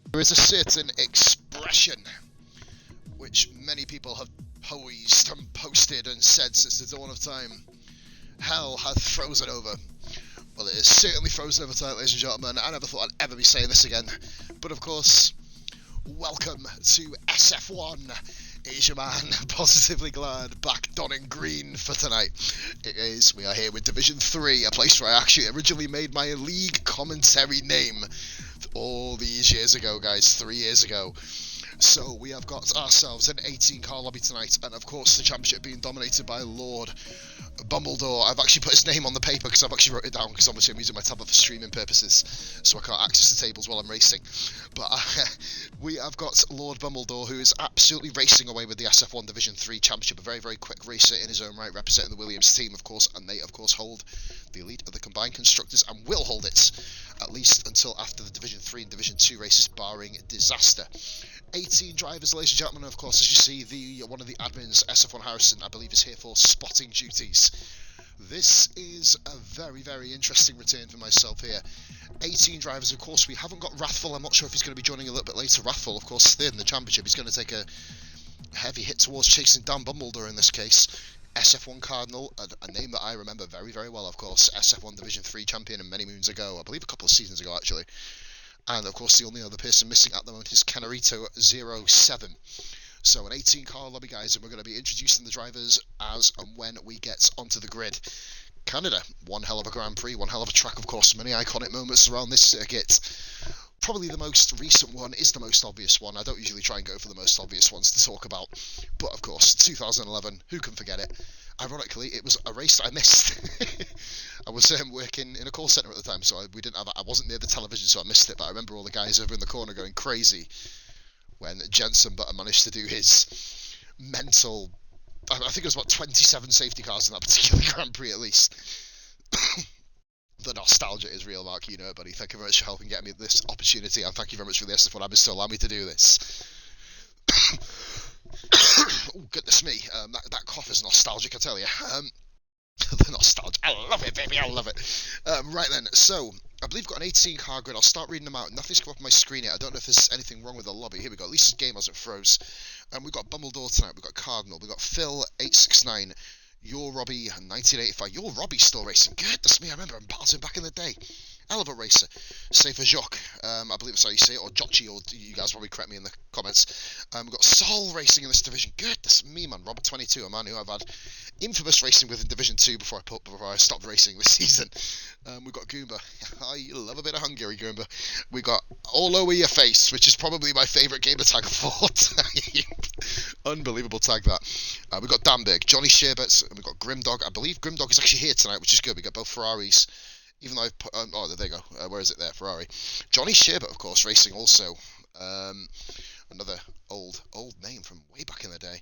There is a certain expression which many people have posed and posted and said since the dawn of time. Hell hath frozen over. Well, it is certainly frozen over tonight, ladies and gentlemen. I never thought I'd ever be saying this again. But of course, welcome to Sf1. Asia man, positively glad, back donning green for tonight. We are here with Division 3, a place where I actually originally made my league commentary name all these years ago, guys, 3 years ago. So we have got ourselves an 18-car lobby tonight, and of course the championship being dominated by Lord Bumbledore. I've actually put his name on the paper because I've actually wrote it down because obviously I'm using my tablet for streaming purposes, so I can't access the tables while I'm racing. But we have got Lord Bumbledore, who is absolutely racing away with the Sf1 Division 3 championship, a very, very quick racer in his own right, representing the Williams team, of course, and they, of course, hold the elite of the combined constructors and will hold it at least until after the Division 3 and Division 2 races, barring disaster. 18 drivers, ladies and gentlemen, of course, as you see, one of the admins, Sf1 Harrison, I believe is here for spotting duties. This is a very, very interesting return for myself here. 18 drivers, of course. We haven't got Wrathful. I'm not sure if he's going to be joining a little bit later. Wrathful, of course, third in the championship. He's going to take a heavy hit towards chasing down Bumbledore in this case. Sf1 Cardinal, a name that I remember very, very well, of course. Sf1 Division 3 champion and many moons ago. I believe a couple of seasons ago, actually. And, of course, the only other person missing at the moment is Canarito07. So, an 18-car lobby, guys, and we're going to be introducing the drivers as and when we get onto the grid. Canada, one hell of a Grand Prix, one hell of a track, of course. Many iconic moments around this circuit. Probably the most recent one is the most obvious one. I don't usually try and go for the most obvious ones to talk about. But, of course, 2011, who can forget it? Ironically, it was a race that I missed. I was working in a call centre at the time, so I wasn't near the television, so I missed it. But I remember all the guys over in the corner going crazy when Jensen Button managed to do his mental, I think it was about 27 safety cars in that particular Grand Prix at least. The nostalgia is real, Mark, you know it, buddy. Thank you very much for helping get me this opportunity, and thank you very much for the Sf1 Abbas to allow me to do this. Oh, goodness me, that cough is nostalgic, I tell you. The nostalgia, I love it, baby, I love it. Right then, so, I believe we've got an 18-car grid. I'll start reading them out. Nothing's come up on my screen yet. I don't know if there's anything wrong with the lobby. Here we go. At least his game hasn't froze. We've got Bumbledore tonight. We've got Cardinal. We've got Phil, 869. Your Robbie, 1985. Your Robbie's still racing. Goodness me, I remember him bouncing back in the day. Hell of a racer. Safer Jacques, I believe that's how you say it, or Jochi, or you guys probably correct me in the comments. We've got Sol racing in this division. Goodness me, man. Robert 22, a man who I've had infamous racing with in Division 2 before I stopped racing this season. We've got Goomba. I love a bit of Hungary, Goomba. We got All Over Your Face, which is probably my favourite gamer tag of all time. Unbelievable tag, that. We've got Damberg, Johnny Sherbert, and we've got Grimdog. I believe Grimdog is actually here tonight, which is good. We've got both Ferraris. Even though I've put, oh, there you go. Where is it there? Ferrari. Johnny Sherbert, of course, racing also. Another old name from way back in the day.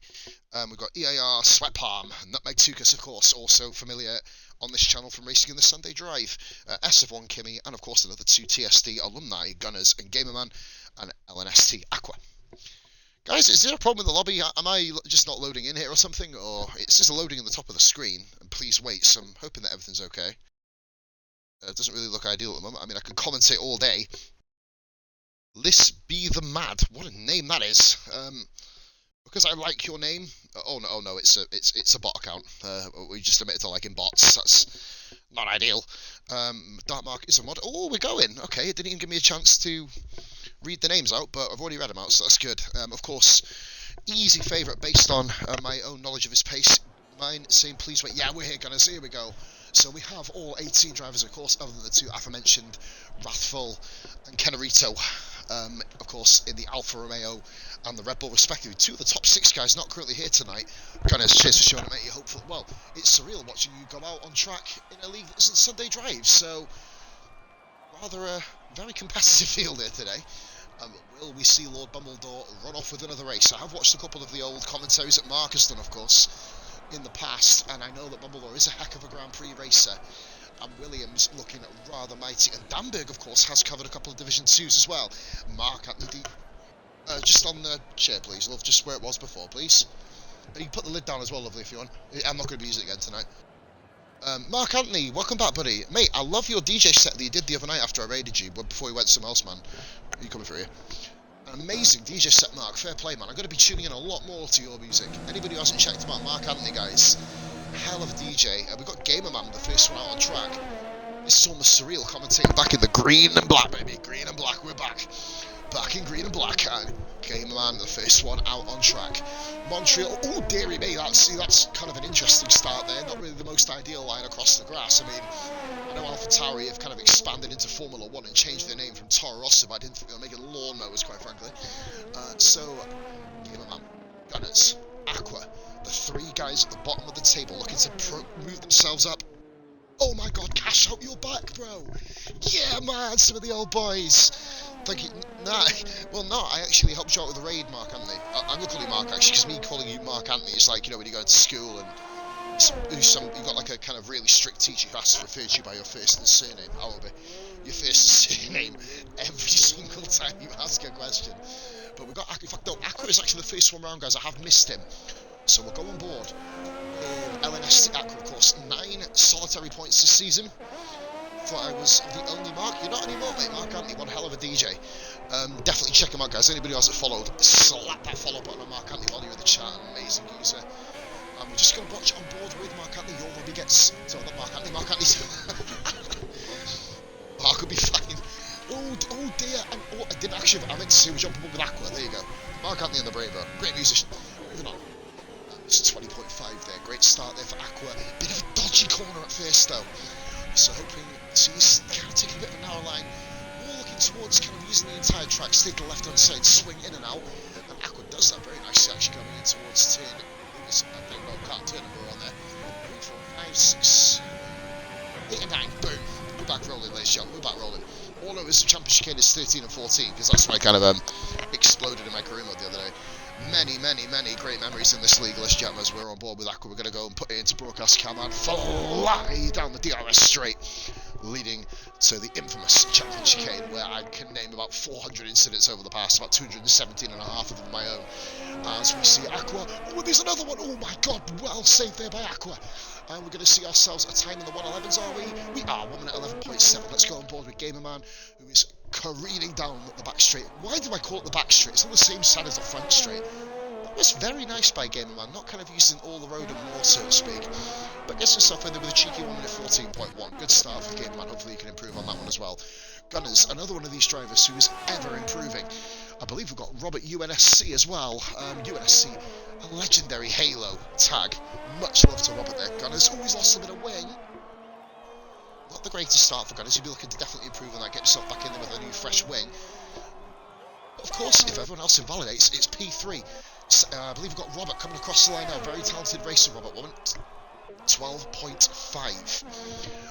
We've got EAR, Sweat Palm, Nutmeg Tukas, of course, also familiar on this channel from racing in the Sunday Drive. Sf1 Kimmy, and of course another two TSD alumni, Gunners and Gamerman, and LNST Aqua. Guys, is there a problem with the lobby? Am I just not loading in here or something? Or it's just loading in the top of the screen, and please wait, so I'm hoping that everything's okay. It doesn't really look ideal at the moment. I mean, I could commentate all day. Liss Be the Mad. What a name that is. Because I like your name. Oh no, it's a bot account. We just admitted to liking bots. That's not ideal. Dark Mark is a mod. Oh, we're going. Okay, it didn't even give me a chance to read the names out, but I've already read them out, so that's good. Of course, easy favourite based on my own knowledge of his pace. Mine saying please wait. Yeah, we're here, Gunners. Here we go. So we have all 18 drivers, of course, other than the two aforementioned, Wrathful and Canarito, of course, in the Alfa Romeo and the Red Bull, respectively. Two of the top 6 guys not currently here tonight. Gunners, cheers for showing it, mate. You're hopeful. Well, it's surreal watching you go out on track in a league that isn't Sunday Drive, so rather a very competitive field here today. Will we see Lord Bumbledore run off with another race? I have watched a couple of the old commentaries that Mark has done, of course, in the past, and I know that Bumbledore is a heck of a Grand Prix racer, and Williams looking rather mighty, and Damberg, of course, has covered a couple of Division 2s as well. Mark at the just on the chair, please, love, just where it was before, please. And you can put the lid down as well, lovely, if you want. I'm not going to be using it again tonight. Mark Anthony, welcome back, buddy. Mate, I love your DJ set that you did the other night after I raided you, before you went somewhere else, man. Are you coming through here? An amazing DJ set, Mark. Fair play, man. I'm going to be tuning in a lot more to your music. Anybody who hasn't checked him out, Mark Anthony, guys, hell of a DJ. We've got Gamer Man, the first one out on track. This is almost surreal commentating back in the green and black, baby. Green and black, we're back. Back in green and black. Gamer Man, the first one out on track. Montreal, oh dearie me, that's kind of an interesting start there. Not really the most ideal line across the grass. I mean, I know AlphaTauri have kind of expanded into Formula 1 and changed their name from Toro Rosso, but I didn't think they were making lawnmowers, quite frankly. Gamer Man, Gunners, Aqua, the three guys at the bottom of the table looking to move themselves up. Oh my god, cash out your back, bro! Yeah, man, some of the old boys! Thank you. I actually helped you out with the raid, Mark Anthony. I'm gonna call you Mark, actually, because me calling you Mark Anthony is like, you know, when you go to school and you've got like a kind of really strict teacher who has to refer to you by your first and surname. I will be your first and surname every single time you ask a question. But we've got Aqua. In fact, no, Aqua is actually the first one round, guys. I have missed him. So we'll go on board. LNST Aqua, of course, 9 solitary points this season. Thought I was the only Mark. You're not anymore, mate. Mark Anthony, one hell of a DJ. Definitely check him out, guys. Anybody who hasn't followed, slap that follow button on Mark Anthony while you're in the chat. Amazing user. We're just going to watch on board with Mark Anthony. Your Robbie gets... So, not Mark Anthony. Mark Anthony's... Mark could be fine. Oh dear. I didn't actually... I meant to say we're jumping up with Aqua. There you go. Mark Anthony and the Bravo. Great musician. Moving on. It's 20.5 there. Great start there for Aqua. Bit of a dodgy corner at first, though. So hoping... So he's kind of taking a bit of a narrow line. More looking towards kind of using the entire track. Stay to the left-hand side. Swing in and out. And Aqua does that very nicely, actually, going in towards turn... can't turn number on there. 3, 4, 5, 6, 8 and 9. Boom. We're back rolling, ladies and gentlemen. We're back rolling. All over the championship chicane is 13 and 14, because that's when I kind of exploded in my career mode the other day. Many great memories in this league, ladies and gentlemen, as we're on board with Aqua. We're going to go and put it into broadcast cam and fly down the DRS straight, leading to the infamous champion chicane, where I can name about 400 incidents over the past, about 217 and a half of them my own. As we see Aqua, oh, there's another one, oh my god, well saved there by Aqua. And we're going to see ourselves a time in the 111s, are we? We are, 1 minute 11.7. Let's go on board with Gamer Man, who is careening down the back straight. Why do I call it the back straight? It's on the same side as the front straight. That was very nice by Gamer Man, not kind of using all the road and more, so to speak. But gets himself in there with a cheeky 1 minute 14.1. Good start for Gamer Man. Hopefully you can improve on that one as well. Gunners, another one of these drivers who is ever improving. I believe we've got Robert UNSC as well. UNSC, a legendary Halo tag. Much love to Robert there. Gunners, always lost a bit of wing. Not the greatest start for Gunners. You'll be looking to definitely improve on that. Get yourself back in there with a new fresh wing. But of course, if everyone else invalidates, it's P3. I believe we've got Robert coming across the line now. Very talented racer, Robert. 12.5.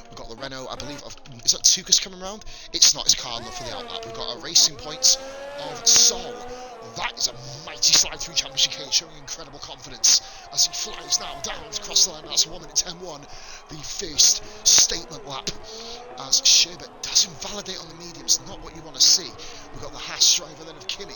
We've got the Renault, I believe, is that Tukas coming round? It's not, it's Cardinal for the outlap. We've got a Racing Points of Sol. That is a mighty slide through championship chicane, showing incredible confidence as he flies now down across the line. That's 1 minute 10.1, the first statement lap, as Sherbet does invalidate on the mediums, not what you want to see. We've got the Haas driver then of Kimi,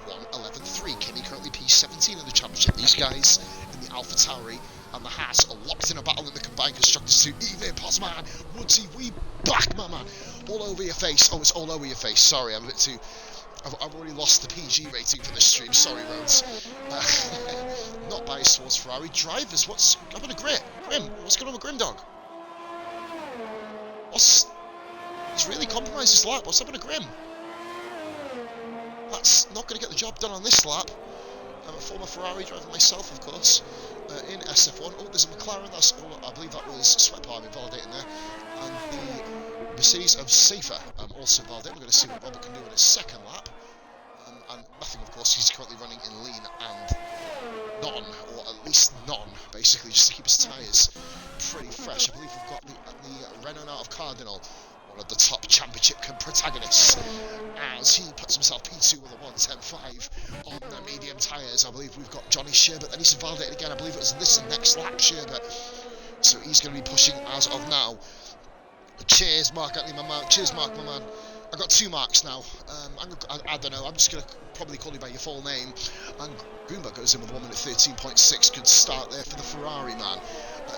1:11.3. Kimi currently P17 in the championship. These guys in the AlphaTauri and the Haas are locked in a battle in the combined constructors to Even Posman, Woodsy, we back, my man. All over your face. Oh, it's all over your face. Sorry, I'm a bit too... I've already lost the PG rating for this stream. Sorry, Rhodes. Not biased towards Ferrari. Drivers, what's... I'm on a Grim. What's going on with Grim Dog? He's really compromised his lap. What's happened to Grim? That's not going to get the job done on this lap. I'm a former Ferrari driver myself, of course, in Sf1. Oh, there's a McLaren. That's all. I believe that was Sweat Palm invalidating there. And the Mercedes of Safer also invalidating. We're going to see what Robert can do in his second lap. And nothing, of course. He's currently running in lean and none, or at least none, basically, just to keep his tyres pretty fresh. I believe we've got the Renault out of Cardinal, one of the top championship protagonists, as he puts himself P2 with a 1:10.5 on the medium tyres. I believe we've got Johnny Sherbet, and he's invalidated again. I believe it was this next lap, Sherbet. So he's going to be pushing as of now. Cheers, Mark Anthony, my man. Cheers, Mark, my man. I got 2 marks now. I don't know. I'm just gonna probably call you by your full name. And Goomba goes in with 1 minute 13.6. Good start there for the Ferrari man.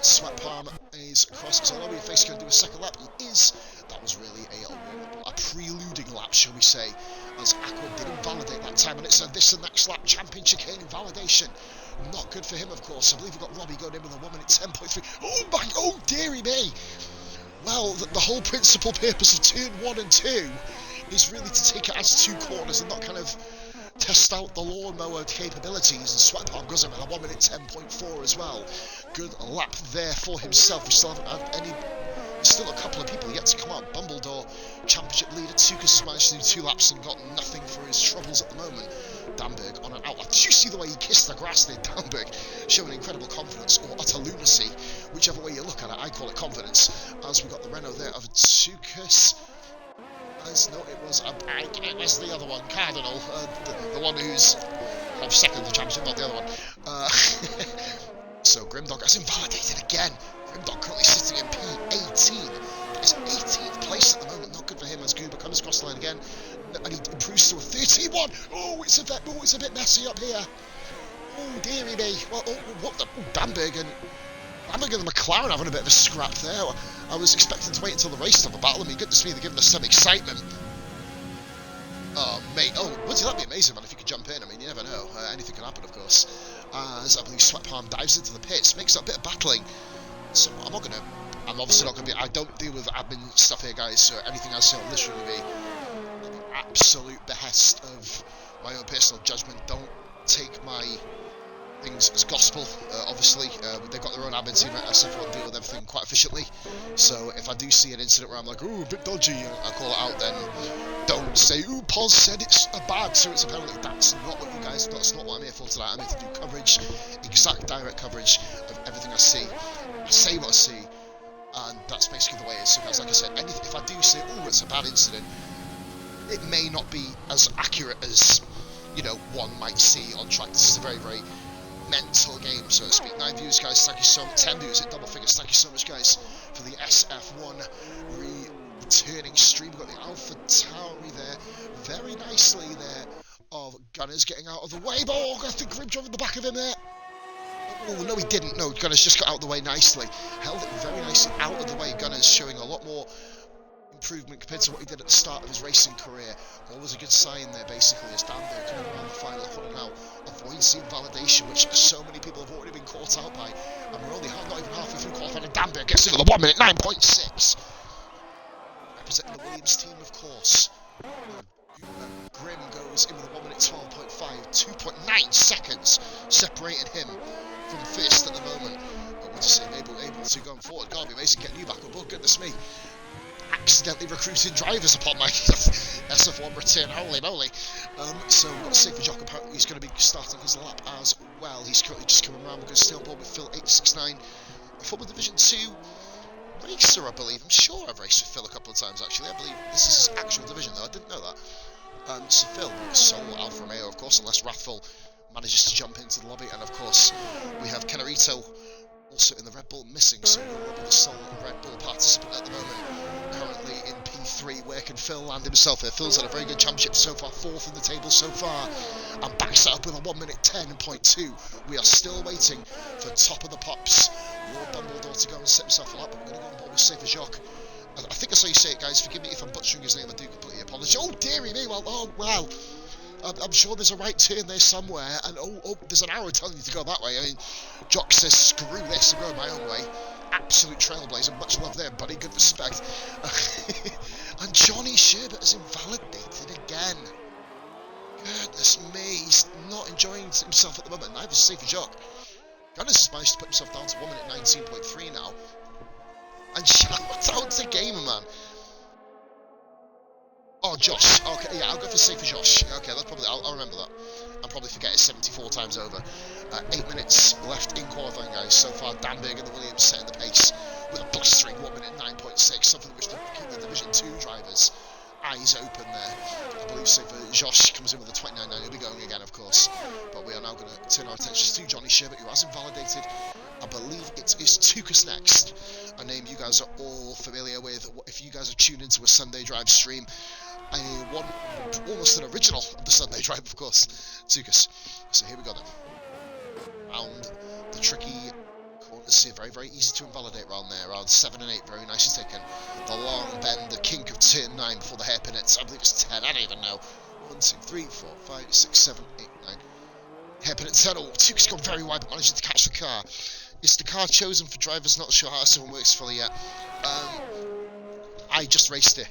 Sweat Palm is across. So Lobby Face going to do a second lap. He is. That was really a preluding lap, shall we say? As Aqua did invalidate that time, and it's a this and next lap champion chicane invalidation. Not good for him, of course. I believe we've got Robbie going in with a 1 minute 10.3. Oh dearie me. Well, the whole principal purpose of turn 1 and 2 is really to take it as 2 corners and not kind of test out the lawnmower capabilities. And Sweat Palm goes in with a 1 minute 10.4 as well. Good lap there for himself. We still haven't had any. Still a couple of people yet to come out. Bumbledore, championship leader. Tukas has managed to do 2 laps and got nothing for his troubles at the moment. Damberg on an outlap. Did you see the way he kissed the grass there? Damberg showing incredible confidence, or utter lunacy, whichever way you look at it. I call it confidence. As we got the Renault there of Tukas. No, it was it was the other one, Cardinal, the one who's second in the championship, not the other one. So Grimdog has invalidated again. Grimdog currently sitting in P18. That is 18th place at the moment. Not good for him as Goober comes across the line again, and he improves to a 31. It's a bit messy up here. Oh dearie me. Well, Damberg and the McLaren having a bit of a scrap there. I was expecting to wait until the race to have a battle. I mean, goodness me, they're giving us some excitement. Oh, mate. That'd be amazing, man, if you could jump in. I mean, you never know. Anything can happen, of course. As I believe Sweat Palm dives into the pits, makes that bit of battling. So I'm obviously not going to be. I don't deal with admin stuff here, guys. So anything I say will literally be at the absolute behest of my own personal judgment. Don't take my things as gospel. Obviously, they've got their own admin team at Sf1 deal with everything quite efficiently. So if I do see an incident where I'm like, a bit dodgy, I call it out, then don't say, Paul said it's a bad, so it's a penalty. That's not what you guys. That's not what I'm here for tonight. I'm here to do coverage, exact direct coverage of everything I see. I say what I see, and that's basically the way it is. So guys, like I said, if I do say, it's a bad incident, it may not be as accurate as one might see on track. This is a very, very mental game, so to speak. 9 views, guys, thank you so much. 10 views at double figures, thank you so much, guys, for the Sf1 returning stream. We've got the Alpha Tauri there, very nicely there, of Gunners getting out of the way, but I think Grim drove in the back of him there. No, he didn't. No, Gunners just got out of the way nicely, held it very nicely out of the way. Gunners showing a lot more improvement compared to what he did at the start of his racing career. Always a good sign there, basically, as Damberg coming around the final corner now, avoids the invalidation, which so many people have already been caught out by, and we're only not even halfway through qualifying, and Damberg gets into the 1 minute 9.6. Representing the Williams team, of course. Grim goes in with a 1 minute 12.5, 2.9 seconds separating him from first at the moment. But we're just able to go forward. God, be amazing getting you back on board. Goodness me. Accidentally recruiting drivers upon my Sf1 return, holy moly. So we've got Safer Jock, apparently he's going to be starting his lap as well. He's currently just coming around. We're going to stay on board with Phil 869, a Football Division 2 racer, I believe. I'm sure I've raced with Phil a couple of times, actually. I believe this is his actual division, though. I didn't know that. So Phil, sole Alfa Romeo, of course, unless Wrathful manages to jump into the lobby. And of course, we have Kenarito also in the Red Bull missing, so he'll be the sole Red Bull participant at the moment. Currently in P3, where can Phil land himself here? Phil's had a very good championship so far, 4th in the table so far, and backs it up with a 1 minute 10.2. We are still waiting for top of the pops, Lord Dumbledore, to go and set himself up. We're going to go on board with Safer Jock. I think that's how you say it, guys. Forgive me if I'm butchering his name. I do completely apologise. Oh dearie me! Well. I'm sure there's a right turn there somewhere, and there's an arrow telling you to go that way. I mean, Jock says, screw this, I'm going my own way. Absolute trailblazer, much love there, buddy, good respect. And Johnny Sherbert has invalidated again. Goodness me, he's not enjoying himself at the moment, neither is Safer Jock. Gunners has managed to put himself down to 1 minute 19.3 now. And shout out to Gamer Man. Oh, Josh. Okay, yeah, I'll go for Safer Josh. Okay, that's probably. I'll remember that. I'll probably forget it 74 times over. 8 minutes left in qualifying, guys. So far, Damberg and the Williams setting the pace with a blistering 1 minute 9.6, something which the Division 2 drivers eyes open there. I believe so for Josh comes in with a 29.9. He'll be going again, of course. But we are now going to turn our attention to Johnny Sherbert, who has invalidated. I believe it is Tukas next, a name you guys are all familiar with. If you guys are tuned into a Sunday Drive stream, almost an original of the Sunday Drive, of course, Tukas. So here we go then. Round the tricky corners here, very, very easy to invalidate round there. Round 7 and 8, very nicely taken. The long bend, the kink of turn 9 before the hairpin hits. I believe it's 10, I don't even know. 1, 2, 3, 4, 5, 6, 7, 8, 9. Hairpin at 10. Oh, Tukas gone very wide, but managing to catch the car. Is the car chosen for drivers? Not sure how this one works fully yet. I just raced it.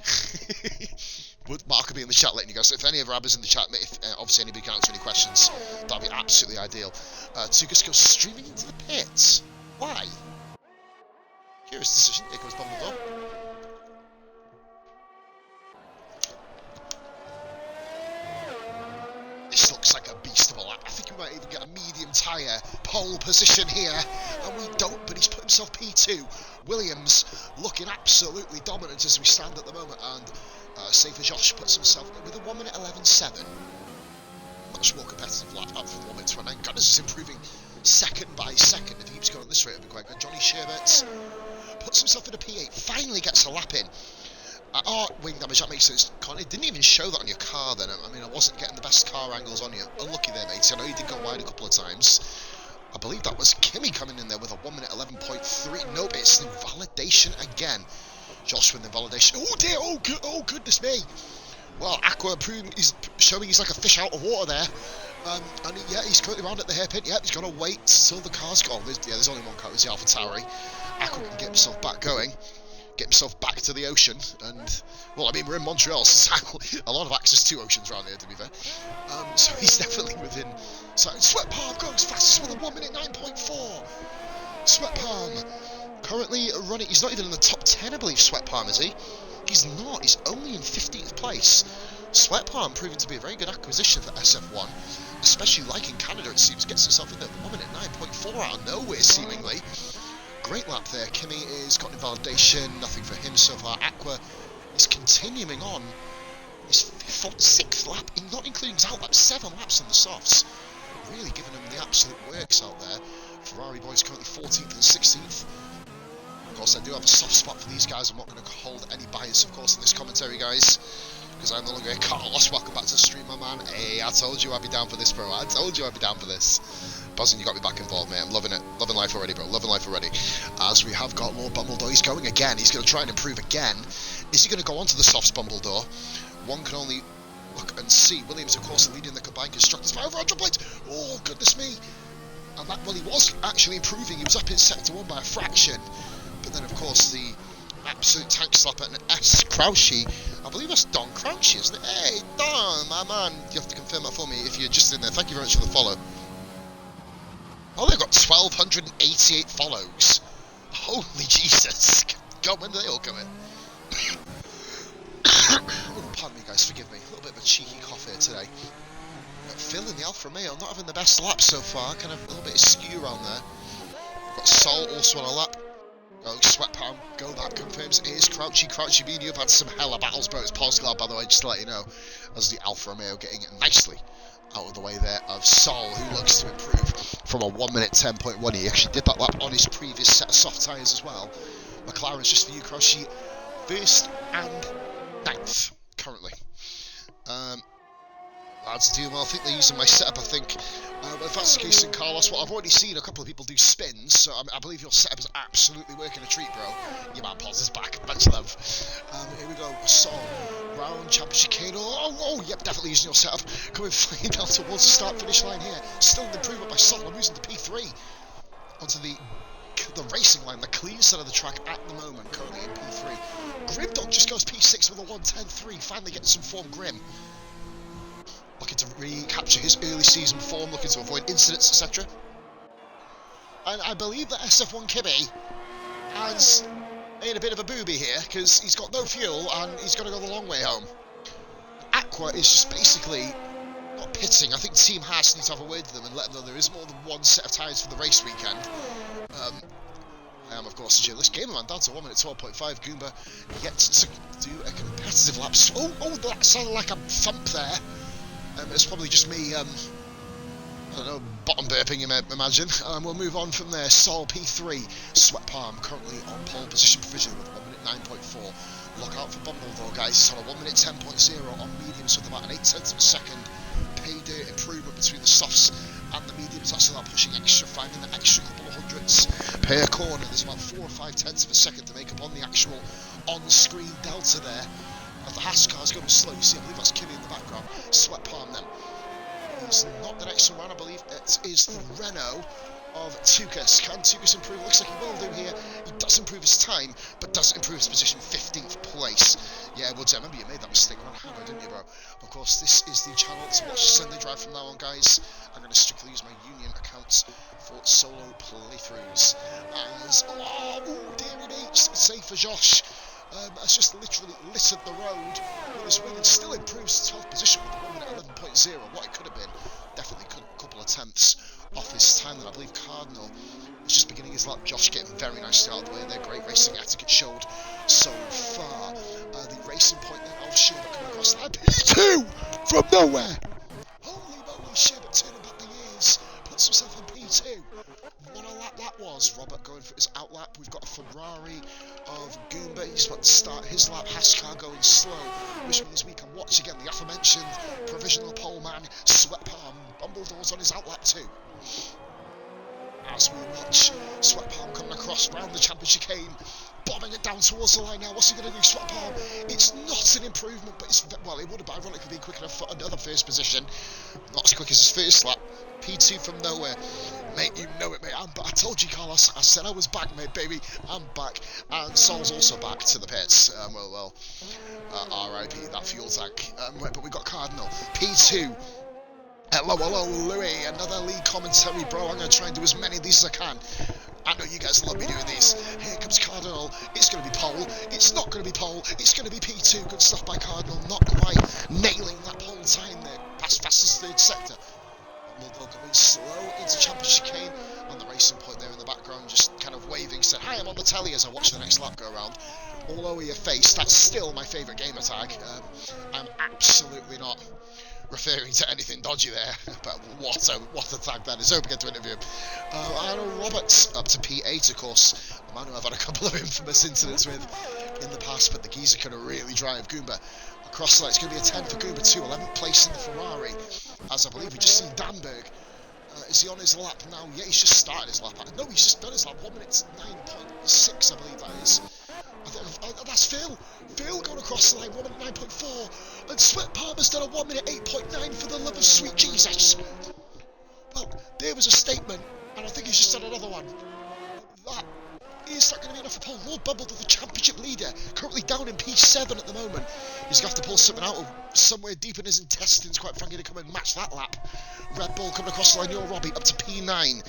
But Mark will be in the chat letting you go. So if any of our Abbas in the chat, if obviously anybody can answer any questions, that'd be absolutely ideal. Tukas goes streaming into the pits. Why? Curious decision. Here goes Bumbledore. This looks like a beast of a lap. I think we might even get a medium tyre pole position here, and we don't, but he's put himself P2. Williams looking absolutely dominant as we stand at the moment, and Safer Josh puts himself with a 1 minute 11.7. Much more competitive lap up from 1 minute 29. Gunners is improving second by second. If he keeps going at this rate, it'll be quite good. Johnny Sherbert puts himself in a P8, finally gets a lap in. Wing damage, that makes sense. It didn't even show that on your car then. I mean, I wasn't getting the best car angles on you. Unlucky there, mate. I know you did go wide a couple of times. I believe that was Kimmy coming in there with a 1 minute 11.3. Nope, it's invalidation again. Josh with invalidation. Oh dear, oh goodness me. Well, Aqua he's showing he's like a fish out of water there. And yeah, he's currently around at the hairpin. Yeah, he's going to wait till the car's gone. There's only one car, it's the Alpha Tauri. Aqua can get himself back going. Get himself back to the ocean, and well, I mean, we're in Montreal, so a lot of access to oceans around here, to be fair. So he's definitely within. So Sweat Palm goes fastest with a 1 minute 9.4. Sweat Palm currently running. He's not even in the top 10, I believe. Sweat Palm, is he? He's not. He's only in 15th place. Sweat Palm proving to be a very good acquisition for SF1, especially like in Canada. It seems gets himself in there 1 minute 9.4 out of nowhere, seemingly. Great lap there. Kimmy is got invalidation, nothing for him so far. Aqua is continuing on his 6th lap, not including his out lap, 7 laps on the softs. Really giving him the absolute works out there. Ferrari boys currently 14th and 16th. Of course, I do have a soft spot for these guys. I'm not going to hold any bias, of course, in this commentary, guys, because I'm no longer a Carlos. Welcome back to the stream, my man. Hey, I told you I'd be down for this, bro. I told you I'd be down for this. Buzzing, you got me back involved, mate. I'm loving it. Loving life already, bro. Loving life already. As we have got Lord Bumbledore. He's going again. He's going to try and improve again. Is he going to go on to the softs, Bumbledore? One can only look and see. Williams, of course, leading the combined constructors by over 100 points. Oh, goodness me. And that, well, he was actually improving. He was up in sector 1 by a fraction. But then, of course, the absolute tank slapper and S. Crouchy. I believe that's Don Crouchy, isn't it? Hey, Don, my man. You have to confirm that for me if you're just in there. Thank you very much for the follow. Oh, they've got 1,288 follows. Holy Jesus. God, when do they all come in? Oh, pardon me, guys, forgive me. A little bit of a cheeky cough here today. Phil in the Alfa Romeo, not having the best lap so far. Kind of a little bit askew around there. We've got Sol also on a lap. Go, Sweat Palm, go, that confirms it is Crouchy. Crouchy being you've had some hella battles, bro. It's Paul's Glad, by the way, just to let you know. As the Alfa Romeo getting nicely out of the way there of Sol, who looks to improve from a 1 minute 10.1. He actually did that lap on his previous set of soft tyres as well. McLaren's just for you, Crouchy, 1st and 9th currently. Lads do well. I think they're using my setup, I think. But if that's the case in Carlos, well, I've already seen a couple of people do spins, so I believe your setup is absolutely working a treat, bro. Your man Paul's is back. Much love. Here we go. Sol, round, championship chicane. Oh, yep, definitely using your setup. Coming flying down towards the start-finish line here. Still an improvement by Sol. I'm losing to P3. Onto the racing line, the clean side of the track at the moment, currently in P3. Grimdog just goes P6 with a 1:10.3. Finally getting some form, Grim. Looking to recapture his early season form, looking to avoid incidents, etc. And I believe that Sf1 Gp3 has made a bit of a booby here, because he's got no fuel and he's got to go the long way home. Aqua is just basically not pitting. I think Team Haas needs to have a word with them and let them know there is more than one set of tyres for the race weekend. I am, of course, This Gamerman down to 1 minute 12.5. Goomba yet to do a competitive lap. Oh, that sounded like a thump there. It's probably just me, I don't know, bottom burping, you may imagine. We'll move on from there. Sol P3, Sweat Palm, currently on pole position provisionally with 1 minute 9.4. Look out for Bumble though, guys. It's on a 1 minute 10.0 on mediums with about an 8/10 of a second. Pay dirt improvement between the softs and the mediums. That's about pushing extra, finding the extra couple of hundredths per corner. There's about 4 or 5/10 of a second to make up on the actual on-screen delta there. As the Haas car's going slow, you see, I believe that's Kimmy in the background. Sweat Palm then. He's not the next one around, I believe it is the Renault of Tukas. Can Tukas improve? Looks like he will do here. He does improve his time, but doesn't improve his position. 15th place. Yeah, Woods, I remember you made that mistake on Hammer, didn't you, bro? Of course, this is the channel to watch Sunday Drive from now on, guys. I'm going to strictly use my Union accounts for solo playthroughs. As, oh dearie me, safe for Josh. Has just literally littered the road with his win and still improves 12th position with 1 minute 11.0. What it could have been, definitely a couple of tenths off his time. Then I believe Cardinal was just beginning his lap. Josh getting very nicely out of the way there. Great racing etiquette showed so far. The racing point then of Sherbert coming across the line. P2 from nowhere. Holy moly, Sherbert turning back the years. Puts himself in P2. What a lap that was. Robert going for his outlap. We've got a Ferrari of Goomba. He's about to start his lap. Haskar going slow, which means we can watch again the aforementioned provisional pole man, Sweat Palm. Bumbledore's on his outlap too. As we watch Sweat Palm coming across round the championship chicane, bombing it down towards the line now. What's he going to do, Sweat Palm? It's not an improvement, but it's, well, it would have ironically been quick enough for another first position. Not as quick as his first lap. P2 from nowhere. Mate, you know it, mate. I told you, Carlos. I said I was back, mate, baby. I'm back. And Sol's also back to the pits. RIP, that fuel tank. But we got Cardinal. P2. Hello, Louis. Another lead commentary, bro. I'm going to try and do as many of these as I can. I know you guys love me doing these. Here comes Cardinal. It's going to be pole. It's not going to be pole. It's going to be P2. Good stuff by Cardinal. Not quite nailing that pole time there. Fastest third sector. Bumbledore coming slow into championship chicane. And the racing point there in the background just kind of waving. Said, hi, I'm on the telly as I watch the next lap go around. All over your face. That's still my favourite gamer tag. I'm absolutely not referring to anything dodgy there, but what a tag that is. Hope we get to interview him. I know Roberts up to P8, of course, a man who I've had a couple of infamous incidents with in the past, but the geezer can really drive. Goomba across the line. It's going to be a 10 for Goomba too. 11th place in the Ferrari, as I believe we just seen Danberg. Is he on his lap now? Yeah, he's just started his lap. No, he's just done his lap. 1 minute 9.6, I believe that is. That's Phil. Phil going across the line, 1 minute 9.4. And Sweat Palmer's done a 1 minute 8.9 for the love of sweet Jesus. Well, there was a statement, and I think he's just done another one. Is that going to be enough for Paul? Lord Bumbledore, the championship leader, currently down in P7 at the moment. He's going to have to pull something out of somewhere deep in his intestines, quite frankly, to come and match that lap. Red Bull coming across the line, you're Robbie, up to P9.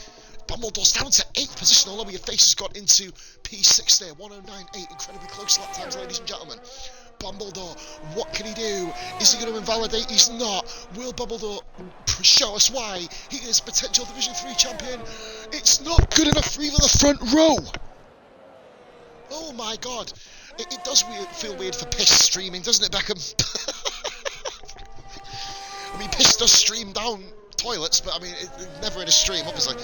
Bumbledore's down to 8th position, although your face has got into P6 there. 109.8, incredibly close lap times, ladies and gentlemen. Bumbledore, what can he do? Is he going to invalidate? He's not. Will Bumbledore show us why he is potential Division 3 champion? It's not good enough for even the front row. Oh my god. It does feel weird for Piss streaming, doesn't it, Beckham? I mean, Piss does stream down toilets, but I mean, never in a stream, obviously.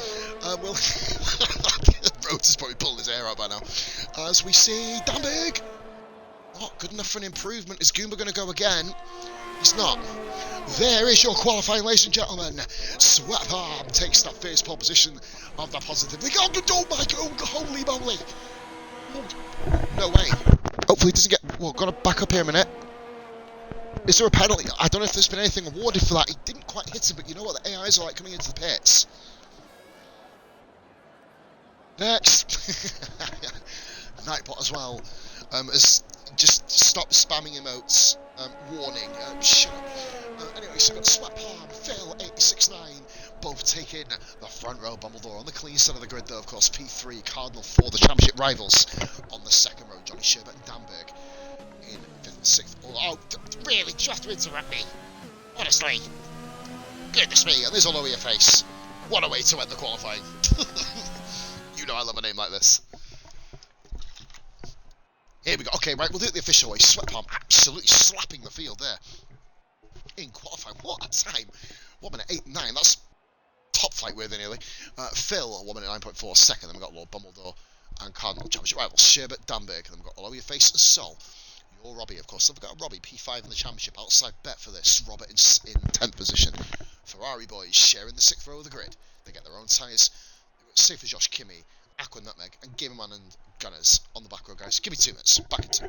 Rhodes is probably pulling his hair out by now. As we see, Danberg! Not good enough for an improvement. Is Goomba going to go again? He's not. There is your qualifying, ladies and gentlemen. Sweat Palm takes that first pole position of the positive. Oh my god, holy moly! No way. Hopefully he doesn't get... Well, got to back up here a minute. Is there a penalty? I don't know if there's been anything awarded for that. He didn't quite hit him, but you know what the AIs are like coming into the pits. Next. Nightbot as well. Has just stopped spamming emotes. Warning. Shut up. Anyway, so we've got Sweat Palm, Phil, 869, both taking the front row. Bumbledore on the clean side of the grid, though, of course. P3, Cardinal 4, the championship rivals on the second row. Johnny Sherbert and Danberg in 5th and 6th. Oh, really? Do you have to interrupt me? Honestly. Goodness me, and there's all over your face. What a way to end the qualifying. You know I love a name like this. Here we go. Okay, right, we'll do it the official way. Sweat palm absolutely slapping the field there. In qualifying, what a time. 1 minute 8.9, that's top flight worthy nearly. Phil, 1 minute 9.4 second. Then we've got Lord Bumbledore and Cardinal Championship rivals Sherbert, Danberg. And then we've got Aloy Face and Sol. Your Robbie, of course. Then we've got Robbie, P5 in the championship. Outside bet for this. Robert in 10th position. Ferrari boys sharing the 6th row of the grid. They get their own tyres. Safe as Josh, Kimmy, Aqua Nutmeg, and Gamerman and Gunners on the back row, guys. Give me 2 minutes. Back in 2.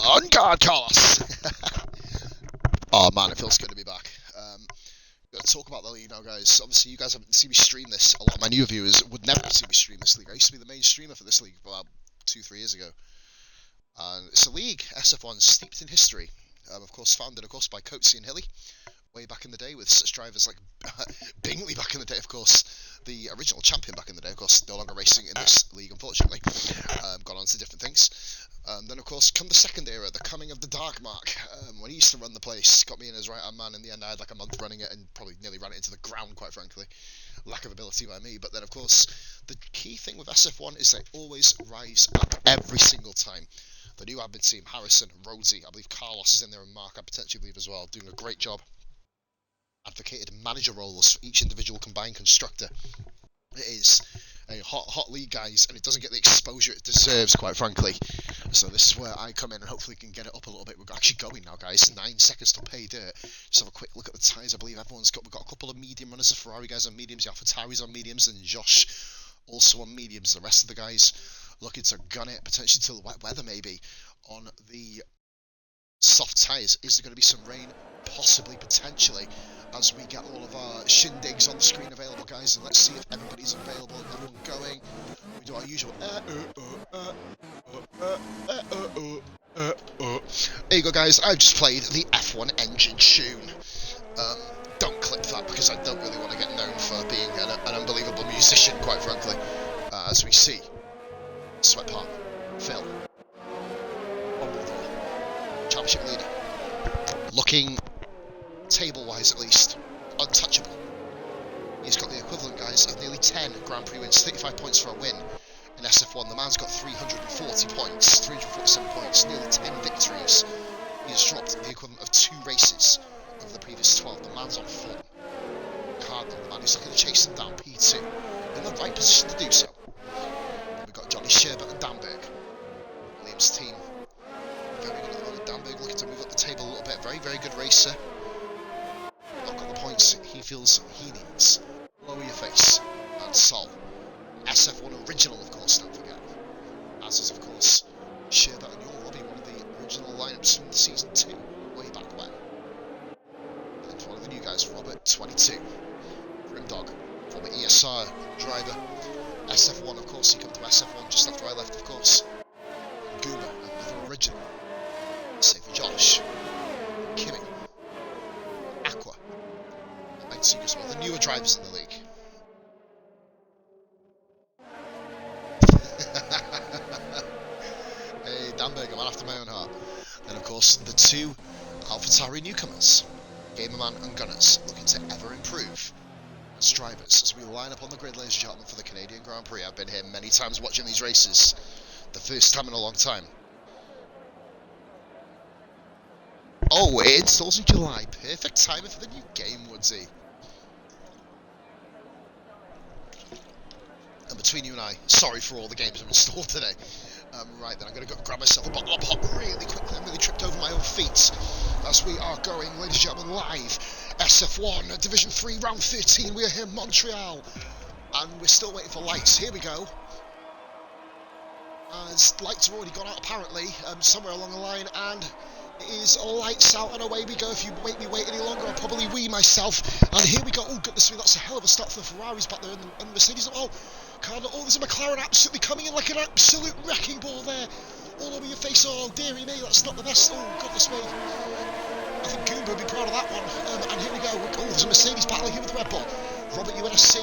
On guard, Carlos! Oh man, it feels good to be back. Gonna talk about the league now, guys. Obviously, you guys haven't seen me stream this. A lot of my new viewers would never see me stream this league. I used to be the main streamer for this league about 2-3 years ago. And it's a league, SF1, steeped in history. Of course, founded, of course, by Coatsy and Hilly, way back in the day, with such drivers like Bingley back in the day, of course, the original champion back in the day, of course, no longer racing in this league, unfortunately. Gone on to different things. Then, of course, come the second era, the coming of the Dark Mark, when he used to run the place, got me in as right-hand man. In the end, I had like a month running it and probably nearly ran it into the ground, quite frankly. Lack of ability by me. But then, of course, the key thing with SF1 is they always rise up every single time. The new admin team, Harrison, Rhodesy, I believe Carlos is in there, and Mark, I potentially believe as well, doing a great job. Advocated manager roles for each individual combined constructor. It is a hot league, guys, and it doesn't get the exposure it deserves, quite frankly. So this is where I come in and hopefully can get it up a little bit. We're actually going now, guys. 9 seconds to pay dirt. Just have a quick look at the tyres. I believe we've got a couple of medium runners. The Ferrari guys on mediums, the AlphaTauri's on mediums, and Josh also on mediums. The rest of the guys looking to gun it, potentially to the wet weather maybe, on the soft tyres. Is there going to be some rain? Possibly, potentially, as we get all of our shindigs on the screen available, guys. And let's see if everybody's available, everyone going. We do our usual There you go, guys. I've just played the F1 engine tune. Don't clip that because I don't really want to get known for being an unbelievable musician, quite frankly. As we see, Sweatpart, Phil, championship leader, looking table-wise at least untouchable. He's got the equivalent, guys, of nearly 10 Grand Prix wins, 35 points for a win in SF1. The man's got 340 points, 347 points, nearly 10 victories. He's dropped the equivalent of 2 races over the previous 12. The man's on form. Cardinal, the man who's looking to chase him down, P2, in the right position to do so. Then we've got Johnny Sherbert and Danberg, Williams' team. Very good at the moment. Danberg looking to move up the table a little bit. Very, very good racer. Not got the points he feels he needs. Lower your face. And Sol. SF1 original, of course, don't forget. As is, of course, Sherbert and your Robbie, one of the original lineups from season 2, way back when. And one of the new guys, Robert, 22. Grimdog, former ESR driver. SF1, of course, he come to SF1 just after I left, of course. Goomer, another original. Same for Josh. Kimmy. Aqua. And Seekers, one of the newer drivers in the league. Hey, Danberg, a man after my own heart. Then, of course, the 2 AlphaTauri newcomers, Gamerman and Gunners, looking to ever improve as drivers as we line up on the grid, ladies and gentlemen, for the Canadian Grand Prix. I've been here many times watching these races, the first time in a long time. Oh, it installs in July. Perfect timing for the new game, Woodsy. And between you and I, sorry for all the games I've installed today. Right then, I'm going to go grab myself a bottle of pop really quickly. I'm really tripped over my own feet as we are going, ladies and gentlemen, live. SF1, Division 3, Round 13. We are here in Montreal. And we're still waiting for lights. Here we go. As lights have already gone out, apparently, somewhere along the line. And it is lights out and away we go. If you make me wait any longer, I'll probably wee myself. And here we go. Oh, goodness me, that's a hell of a start for the Ferraris back there and the Mercedes. Oh, Cardinal, oh, there's a McLaren absolutely coming in like an absolute wrecking ball there. All over your face. Oh, dearie me, that's not the best. Oh, goodness me. I think Goomba would be proud of that one. And here we go. Oh, there's a Mercedes battling here with the Red Bull. Robert UNSC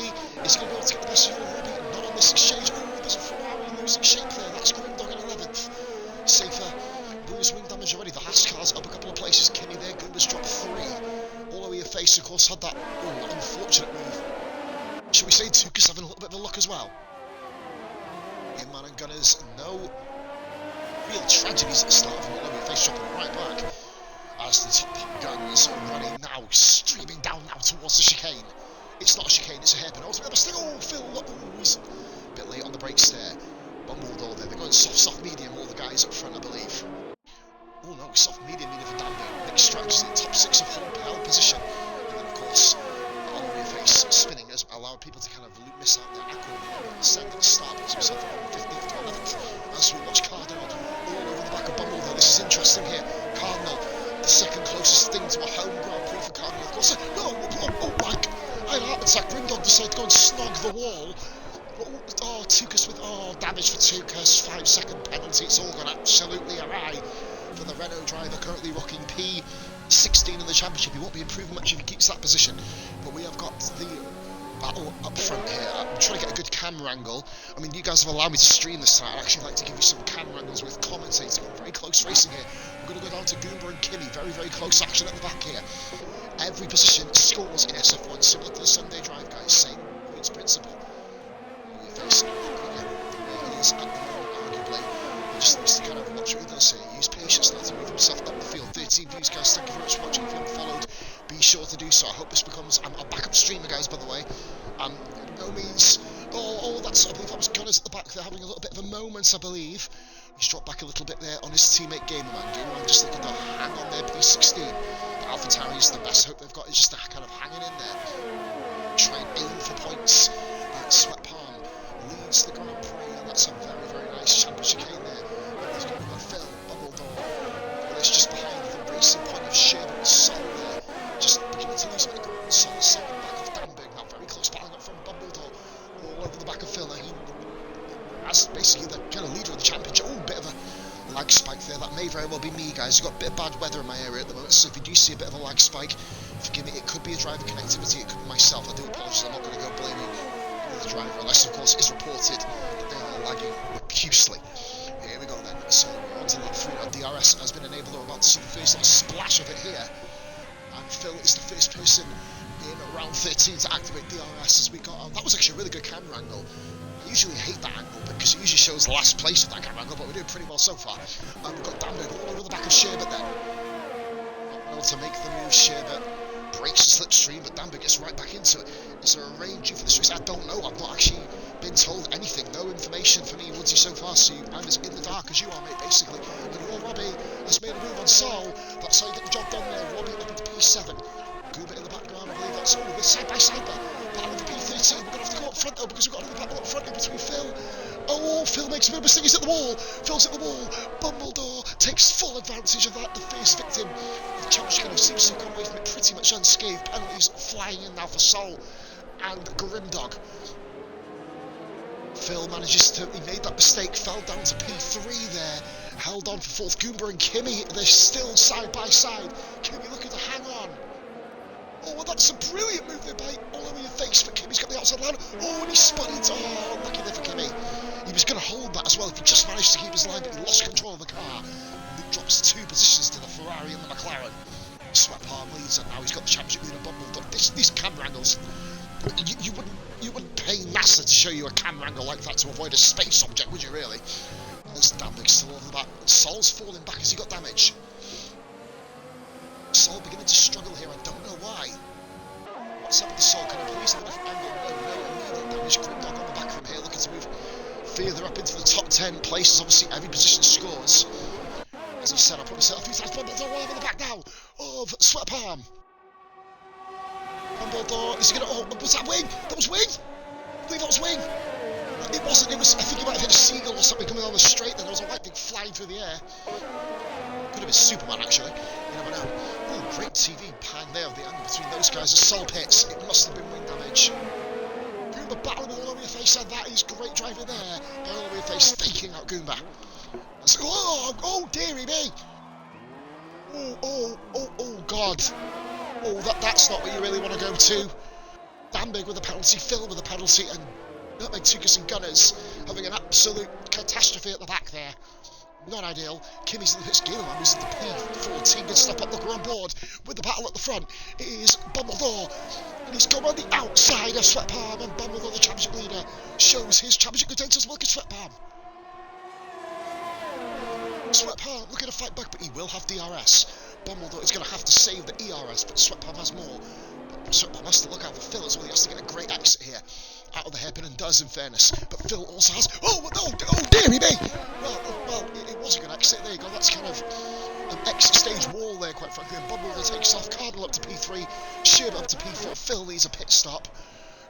is going to be able to get the best of your Robbie. Not on this exchange. Oh, there's a Ferrari losing shape there. That's Grimdog in 11th. Safer. Bruce wing damage already. The Haas car's up a couple of places. Kimmy there. Goomba's dropped 3. All over your face, of course, had that unfortunate move. Should we say Tukas having a little bit of a look as well? Man and Gunners, no real tragedies at the start from all over your face, dropping right back. As the top guns running now, streaming down now towards the chicane. It's not a chicane, it's a hairpin. Oh, Phil, look, he's a bit late on the brakes there. Bumbledore there, they're going soft, medium, all the guys up front, I believe. Oh no, soft, medium, for Danberg. Big strategy in the top 6 of whole position. And then, of course, all over your face, spinning, as allowed people to kind of miss out their Aqua, send at the start, puts himself from 15th to 11th. As we watch Cardinal all over the back of Bumbledore. This is interesting here. Cardinal, the second closest thing to a home Grand Prix for Cardinal, of course. Oh, like, I had a heart attack. Grimdog decided to go and snog the wall. Oh, Tukas with, damage for Tukas, 5-second penalty. It's all gone absolutely awry for the Renault driver, currently rocking P16 in the championship. He won't be improving much if he keeps that position. But we have got the battle up front here. I'm trying to get a good camera angle. I mean, you guys have allowed me to stream this tonight. I'd actually like to give you some camera angles with commentating. Very close racing here. We're going to go down to Goomba and Kimmy. Very, very close action at the back here. Every position scores in SF1, similar to the Sunday drive, guys. Same points principle. Face quicker than he is at the moment, arguably. He just needs to kind of watch what he does here. Use patience now to move himself up the field. 13 views, guys. Thank you very much for watching. If you haven't followed, be sure to do so. I hope this becomes a backup streamer, guys, by the way. No means I believe that was Gunners at the back there having a little bit of a moment, I believe. He's dropped back a little bit there on his teammate Gamerman. I'm just looking to hang on there, P16. But AlphaTauri is the best hope they've got, is just to kind of hanging in there. Try and aim for points. Sweat Palm leads the Grand Prix, and that's a very, very nice championship chicane there. And he's got Phil, Bumbledore. But it's just behind the racing point of Sherbert and Sol there. Just beginning to lose a bit of ground. Sol back off Danberg now, very close battling up from Bumbledore. All over the back of Phil. Now as basically the kind of leader of the championship. Oh, bit of a lag spike there. That may very well be me, guys. I've got a bit of bad weather in my area at the moment, so if you do see a bit of a lag spike, forgive me. It could be a driver connectivity, it could be myself. I do apologise. I'm not going to go blaming the driver, unless of course it's reported that they are lagging profusely. Here we go then. So we're on to lap 3 now. DRS has been enabled. We're about to see the first little splash of it here, and Phil is the first person in round 13 to activate DRS as we got on. That was actually a really good camera angle. I usually hate that angle because it usually shows last place with that camera angle, but we're doing pretty well so far. And we've got Danberg all over the back of Sherbert then. Not able to make the move. Sherbert breaks the slipstream, but Danberg gets right back into it. Is there a rain due for this race? I don't know. I've not actually been told anything. No information for me, Woodsy, so far. So I'm as in the dark as you are, mate, basically. And your Robbie has made a move on Sol. That's how you get the job done there. Robbie up into P7. Goober in the background, I believe that's all. We're side by side there. Battle for P13. We're going to have to go up front though, because we've got another battle up front in between Phil. Oh, Phil makes a bit of a mistake. He's at the wall. Phil's at the wall. Bumbledore takes full advantage of that. The first victim of Championship who seems to have come away from it pretty much unscathed. Penalties flying in now for Sol and Grimdog. Phil manages to, he made that mistake, fell down to P3 there, held on for fourth. Goomba and Kimmy, they're still side by side. Kimmy looking to hang on. Oh, well, that's a brilliant move there by all over your face, but Kimmy's got the outside line. Oh, and he spun into, oh, lucky there for Kimmy. He was going to hold that as well if he just managed to keep his line, but he lost control of the car. And he drops 2 positions to the Ferrari and the McLaren. Sweat Palm leads, and now he's got the championship leader Bumbledore. These camera angles, you wouldn't pay NASA to show you a camera angle like that to avoid a space object, would you really? There's Danberg still over the back. Sol's falling back as he got damage. Sol beginning to struggle here, I don't know why. What's up with the Sol? Can I please have enough angle? No, immediate damage. Grimdog on the back from here, looking to move further up into the top 10 places. Obviously, every position scores. As I said, I'll probably say a few times, Bumbledore all over the back now of Sweat Palm. Bumbledore, is he going to, oh, was that Wing? That was Wing? I believe that was Wing. It wasn't, it was, I think he might have hit a seagull or something coming on the straight then. There was a white thing flying through the air. Could have been Superman, actually. You never know. Oh, great TV pan there of the angle between those guys. The Sol pits. It must have been wing damage. Goomba battling all over your face, and that is great driving there. All over your face, faking out Goomba. So, oh, dearie me. Oh, God. Oh, that's not what you really want to go to. Danberg with a penalty, Phil with a penalty, and Nutmeg Tukas and Gunners having an absolute catastrophe at the back there. Not ideal. Kimmy's in the pits. Galeman was in the P14. Good stuff up. Look, we're on board with the battle at the front. It is Bumbledore. And he's gone on the outside of Sweat Palm. And Bumbledore, the championship leader, shows his championship credentials. Look at Sweat Palm. Sweat Palm looking to fight back, but he will have DRS. Bumbledore is going to have to save the ERS, but Sweat Palm has more. But Sweat Palm has to look out for Phil as well. He has to get a great exit here. Out of the hairpin, and does, in fairness. But Phil also has... Oh, dearie me! Well, it was a good exit. There you go. That's kind of an exit stage wall there, quite frankly. And Bumbledore takes off. Cardinal up to P3. Sherbert up to P4. Phil needs a pit stop.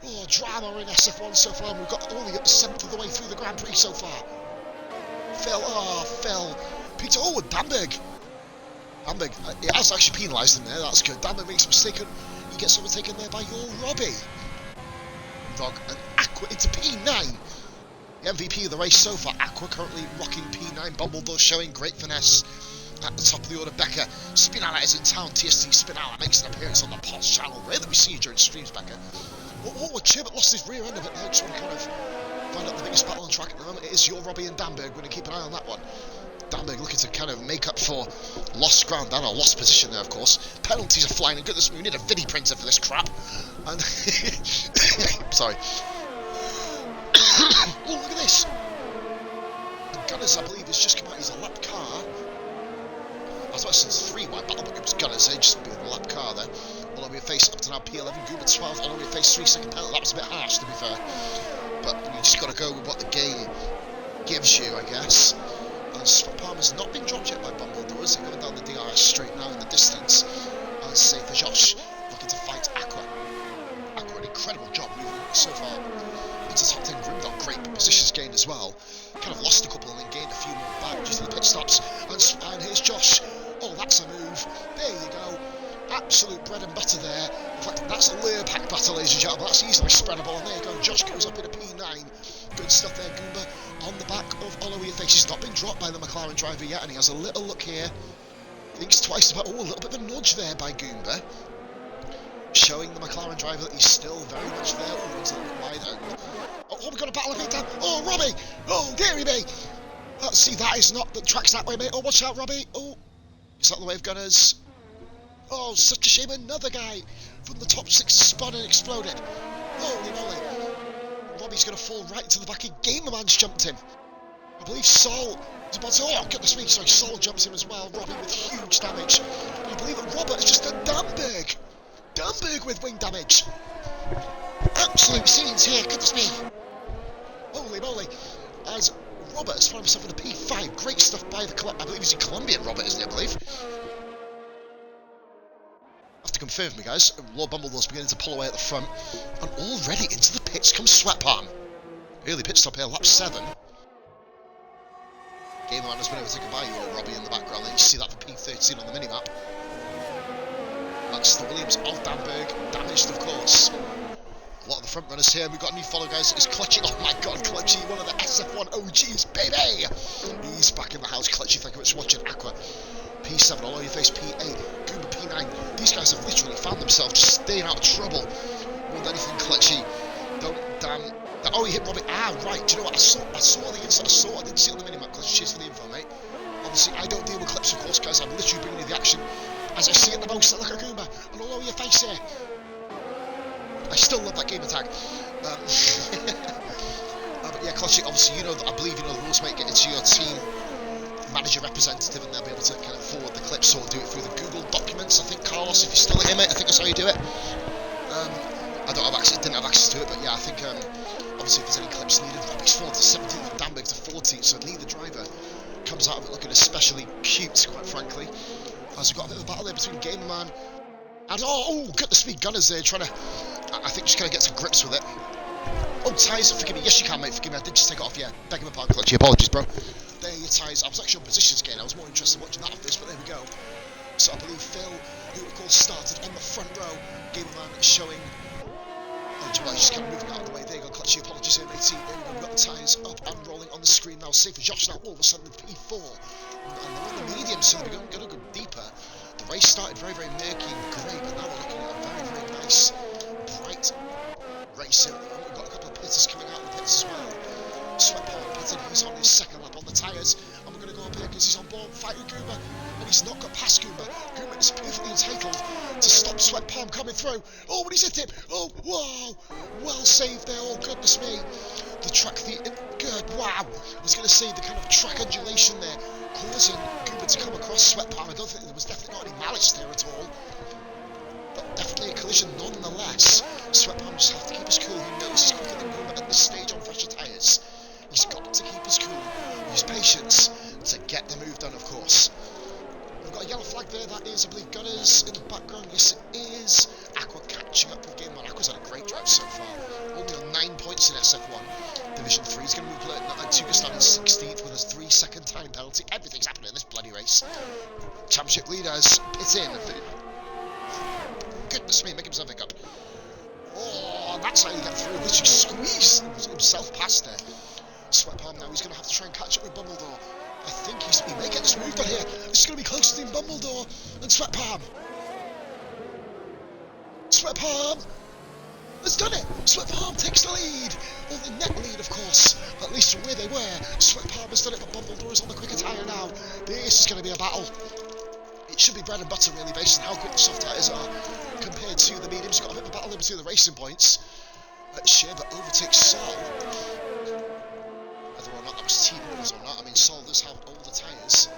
Oh, drama in SF1 so far. And we've got only at the 7th of the way through the Grand Prix so far. Phil. Peter, oh, and Danberg. It has actually penalised him there. That's good. Danberg makes a mistake, and he gets overtaken there by your Robbie. Dog and Aqua into P9. The MVP of the race so far. Aqua currently rocking P9. Bumbledore showing great finesse at the top of the order. Becca Spinala is in town. TST Spinala makes an appearance on the POS channel. Rare that we see you during streams, Becca. Sherbert lost his rear end of it there. Just want to kind of find out the biggest battle on track at the moment. It is your Robbie and Danberg. We're going to keep an eye on that one. Danberg looking to kind of make up for lost ground and a lost position there, of course. Penalties are flying, and goodness me, we need a video printer for this crap. And sorry. Oh, look at this. The Gunners, I believe, has just come out. He's a lap car. I was watching 3 wide battle, but it was Gunners. They just being a lap car there. All over your face up to now P11. Goober 12. All over your face 3-second penalty. That was a bit harsh, to be fair. but you just got to go with what the game gives you, I guess. And Sweat Palm has not been dropped yet by Bumbledore, as they're going down the DRS straight now in the distance. And save for Josh, looking to fight Aqua. Aqua, an incredible job moving so far into top 10. Grimdog, great positions gained as well. Kind of lost a couple and then gained a few more back due to the pit stops. And here's Josh. Oh, that's a move. There you go. Absolute bread and butter there. In fact, that's a layer pack battle, ladies and gentlemen. That's easily spreadable. And there you go. Josh goes up in a P9. Good stuff there. Goomba on the back of Olowie Face. He's not been dropped by the McLaren driver yet, and he has a little look here. Thinks twice about. Oh, a little bit of a nudge there by Goomba, showing the McLaren driver that he's still very much there. Oh, he's a little bit wide out. Oh, we've got a battle of it down. Oh, Robbie. Oh, dearie me. Let's see, that is not the track's that way, mate. Oh, watch out, Robbie. Oh, is that the way of Gunners? Oh, such a shame, another guy from the top 6 spun and exploded. Holy moly. Robbie's going to fall right into the back. Gamerman's jumped him. I believe Sol is about to... Oh, goodness me, sorry, Sol jumps him as well. Robbie with huge damage. And I believe that Robert has just done Damberg. Damberg with wing damage. Absolute scenes here, goodness me. Holy moly. As Robert has found himself in a P5. Great stuff by the... I believe he's a Colombian Robert, isn't he, I believe? To confirm me, guys, Lord Bumbledore's beginning to pull away at the front, and already into the pits comes Sweat Palm. Early pit stop here, lap 7. Gamerman has been able to take a bye, Robbie in the background, and you see that for P13 on the minimap. That's the Williams of Damberg, damaged of course. A lot of the front runners here. We've got a new follow, guys. It's Clutchy. Oh my god, Clutchy, one of the SF1 OGs, baby! He's back in the house. Clutchy, thank you very much for watching. Aqua, P7, all over your face, P8, Goomba, P9. These guys have literally found themselves just staying out of trouble more than anything. Clutchy, don't damn. Oh, he hit Robbie. Ah, right. Do you know what? I saw the inside. I didn't see it on the minimap. Clutchy, cheers for the info, mate. Obviously, I don't deal with clips, of course, guys. I'm literally bringing you the action as I see it the most. Look at Goomba, and all over your face here. I still love that gamer tag. But yeah, Clutchy, obviously, you know that I believe you know the rules, mate. Get into your team manager representative, and they'll be able to kind of forward the clips or do it through the Google documents. I think, Carlos, if you're still here, mate, I think that's how you do it. I don't have access, didn't have access to it, but yeah, I think obviously if there's any clips needed, Robbie's fallen to 17th and Damberg to 14th, so neither driver comes out of it looking especially cute, quite frankly. As we've got a bit of a battle there between Gamerman and oh, goodness me, Gunners there trying to, I think, just kind of get to grips with it. Oh, tyres, forgive me. Yes, you can, mate. Forgive me. I did just take it off. Yeah, begging my pardon, Clutchy. Apologies, bro. There are your tyres. I was actually on positions again. I was more interested in watching that of this, but there we go. So I believe Phil, who of course started on the front row, Gamerman showing. Oh, do you know, he's just kind of moving out of the way. There you go, Clutchy. Apologies here, matey. There we go. We've got the tyres up and rolling on the screen now. Safe for Josh now. All of a sudden with P4. And they're on the medium, so they're going to go deeper. The race started very, very murky and grey, but now we're looking at a very, very nice, bright race here at the moment. We've got a couple of pitters coming out of the pits as well. Sweat Palm pitted, he's on his second lap on the tyres, and we're going to go up here because he's on board fighting Goomba, and he's not got past Goomba. Goomba is perfectly entitled to stop Sweat Palm coming through. Oh, but he's hit him. Oh, wow. Well saved there. Oh, goodness me. The track, good, wow. I was going to say the kind of track undulation there, causing Goomba to come across Sweat Palm. I don't think there was definitely not any malice there at all. But definitely a collision nonetheless. Sweat Palm just have to keep his cool. He knows he's quicker than Goomba at this stage on fresher tyres. He's got to keep his cool, use patience to get the move done, of course. We've got a yellow flag there. That is, I believe, Gunners in the background. Yes, it is. Aqua catching up with Gamerman. Aqua's had a great drive so far. Only on 9 points in SF1. Division 3 is going to move and Tugastan in 16th with a 3-second time penalty. Everything's happening in this bloody race. Championship leaders pit in. Goodness me, make himself hiccup. Oh, that's how you get through. Literally squeeze himself past there. Sweat Palm now, he's going to have to try and catch up with Bumbledore. I think he may get this move done here. This is going to be closer than Bumbledore and Sweat Palm. Sweat Palm has done it. Sweat Palm takes the lead. Or the net lead, of course. At least from where they were. Sweat Palm has done it, but Bumbledore is on the quicker tyre now. This is going to be a battle. It should be bread and butter, really, based on how quick the soft tyres are compared to the mediums. Got a bit of a battle in between the racing points. Shearer overtakes Sol. Whether or not that was team orders or not, I mean, Sol does have older tyres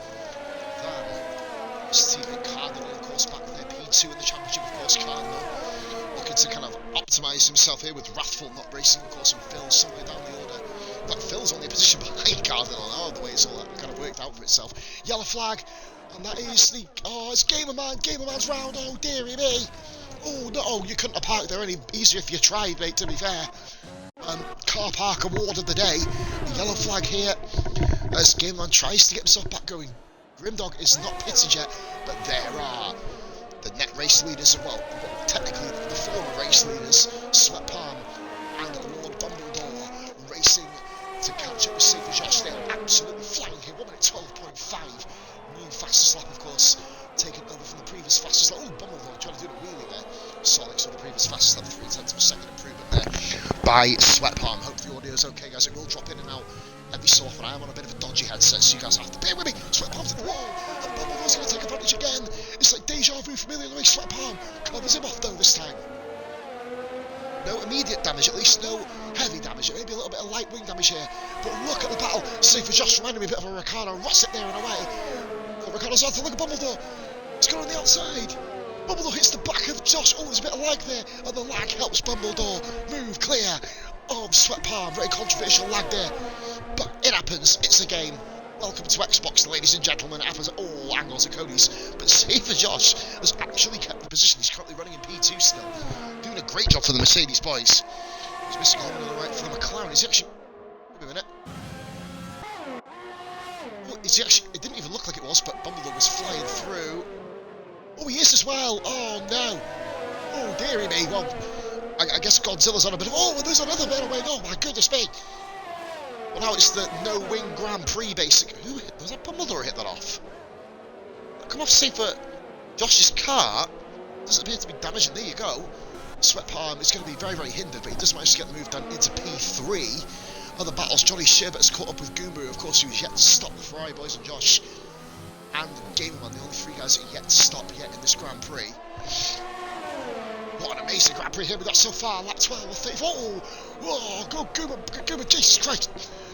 than Stephen Cardinal, of course, back there, P2 in the championship, of course, Cardinal. Looking to kind of optimise himself here with Wrathful not racing, of course, and Phil somewhere down the order. But Phil's only a position behind Cardinal. Oh, the way it's all kind of worked out for itself. Yellow flag, and that is the... Oh, it's Gamer Man's round. Oh, dearie me. Oh, no, you couldn't have parked there any easier if you tried, mate, to be fair. Car park award of the day. The yellow flag here as Gamer Man tries to get himself back going. Grimdog is not pitted yet, but there are the net race leaders as well. Technically, the former race leaders, Sweat Palm and Lord Dumbledore, racing to catch up with Sf1 Josh. They are absolutely flying here. 1 minute 12.5. New fastest lap, of course, taken over from the previous fastest lap. Oh, Dumbledore trying to do a wheelie there. Sonic, so the previous fastest lap, 3/10 of a second improvement there by Sweat Palm. Hope the audio is okay, guys. It will drop in and out every so often. I am on a bit of a dodgy headset, so you guys have to bear with me. Sweat Palm's in the wall, and Dumbledore's going to take advantage again. It's like deja vu familiar the way Sweat Palm covers him off though this time. No immediate damage, at least no heavy damage. Maybe a little bit of light wing damage here. But look at the battle. Sf1 Josh reminded me a bit of a Ricardo Rossett there in a way. But Ricardo's on to look at Dumbledore. He's gone on the outside. Dumbledore hits the back of Josh. Oh, there's a bit of lag there. And the lag helps Dumbledore move clear. Oh, Sweat Palm. Very controversial lag there. But it happens. It's a game. Welcome to Xbox, ladies and gentlemen. It happens at all angles of Cody's. But Sf1 Josh has actually kept the position. He's currently running in P2 still. Doing a great job for the Mercedes boys. He's missing Coleman on the right for the McLaren. Is he actually... Wait a minute. Oh, is he actually... It didn't even look like it was, but Dumbledore was flying through. Oh, he is as well. Oh, no. Oh, dearie me. Well, I guess Godzilla's on a bit of... Oh, there's another bit of wing. Oh, my goodness me. Well, now it's the no-wing Grand Prix, basically. Who hit... Was that Dumbledore hit that off? Come off safe for Josh's car. Doesn't appear to be damaged. There you go. Sweat Palm is going to be very, very hindered, but he does manage to get the move done into P3. Other battles, Johnny Sherbert has caught up with Goomba, of course, who's yet to stop the Ferrari boys and Josh. And Gamer Man, the only three guys that are yet to stop yet in this Grand Prix. What an amazing Grand Prix here we got so far. Lap 12 or 34. Oh, go Goomba, Jesus Christ.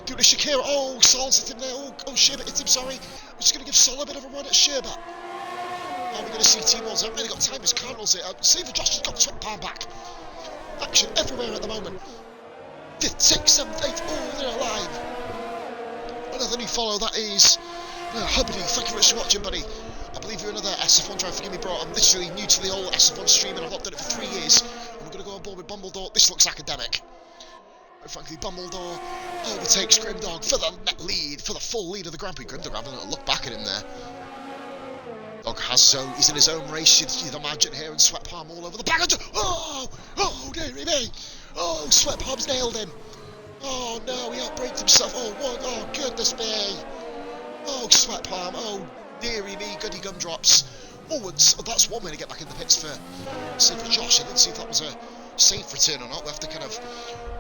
Doing a Shakira. Oh, Sol's hit him there. Oh, Sherbert hit him, sorry. I'm just going to give Sol a bit of a run at Sherbert. Oh, we're going to see T-Walls. I haven't really got time. His Cardinals here. Sf1 Josh has got Sweat Palm back. Action everywhere at the moment. 5th, 6th, 7th, 8th. Oh, they're alive. Another new follow, that is Hubbity. Thank you very much for watching, buddy. I believe you're another Sf1 driver. Forgive me, bro. I'm literally new to the old Sf1 stream and I've not done it for 3 years. And we're going to go on board with Dumbledore. This looks academic. But frankly, Dumbledore overtakes Grimdog for the net lead, for the full lead of the Grand Prix. Grimdog having a look back at him there. Dog has his own, he's in his own race, you'd imagine here, and Sweat Palm all over the back. Oh, dearie me. Oh, Sweat Palm's nailed him. Oh, no, he outbraked himself. Oh, goodness me. Oh, Sweat Palm. Oh, dearie me, goody gumdrops. Oh, and so that's one way to get back in the pits for Sf1 Josh. I didn't see if that was a safe return or not. We have to kind of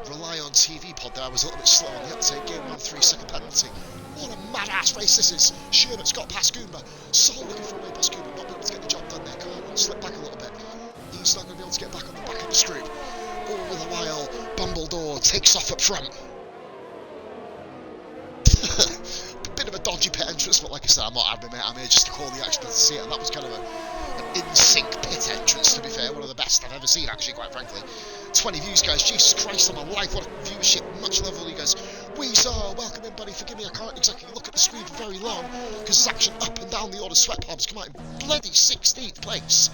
rely on TV pod there. I was a little bit slow on the uptake. Game 1, 3-second penalty. What a mad-ass race this is. Sherbert's got past Goomba. Sol looking for a way past Goomba. Not able to get the job done there. Can't slip back a little bit. He's not going to be able to get back on the back of the screw. All the while, Dumbledore takes off up front. Bit of a dodgy pit entrance, but like I said, I'm not admin, mate. I'm here just to call the action to see it, and that was kind of an in-sync pit entrance, to be fair. One of the best I've ever seen, actually, quite frankly. 20 views, guys. Jesus Christ on my life, what a viewership. Much love, all you guys. Weezer, welcome in, buddy. Forgive me, I can't exactly look at the screen for very long, because there's action up and down the order. Sweat Palms come out in bloody 16th place.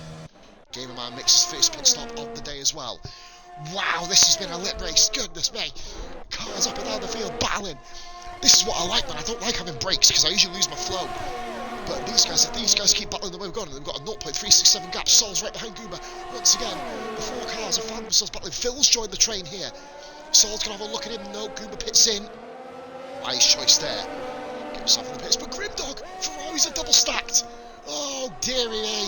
Gamer Man makes his first pit stop of the day as well. Wow, this has been a lit race. Goodness me. Cars up and down the field, battling. This is what I like, man. I don't like having brakes because I usually lose my flow. But these guys keep battling the way we've gone, and they've got a 0.367 gap. Sol's right behind Goomba. Once again, the 4 cars have found themselves battling. Phil's joined the train here. Sol's going to have a look at him. No, Goomba pits in. Wise choice there. Get himself in the pits. But Grimdog, Ferraris are double stacked. Oh, dearie me.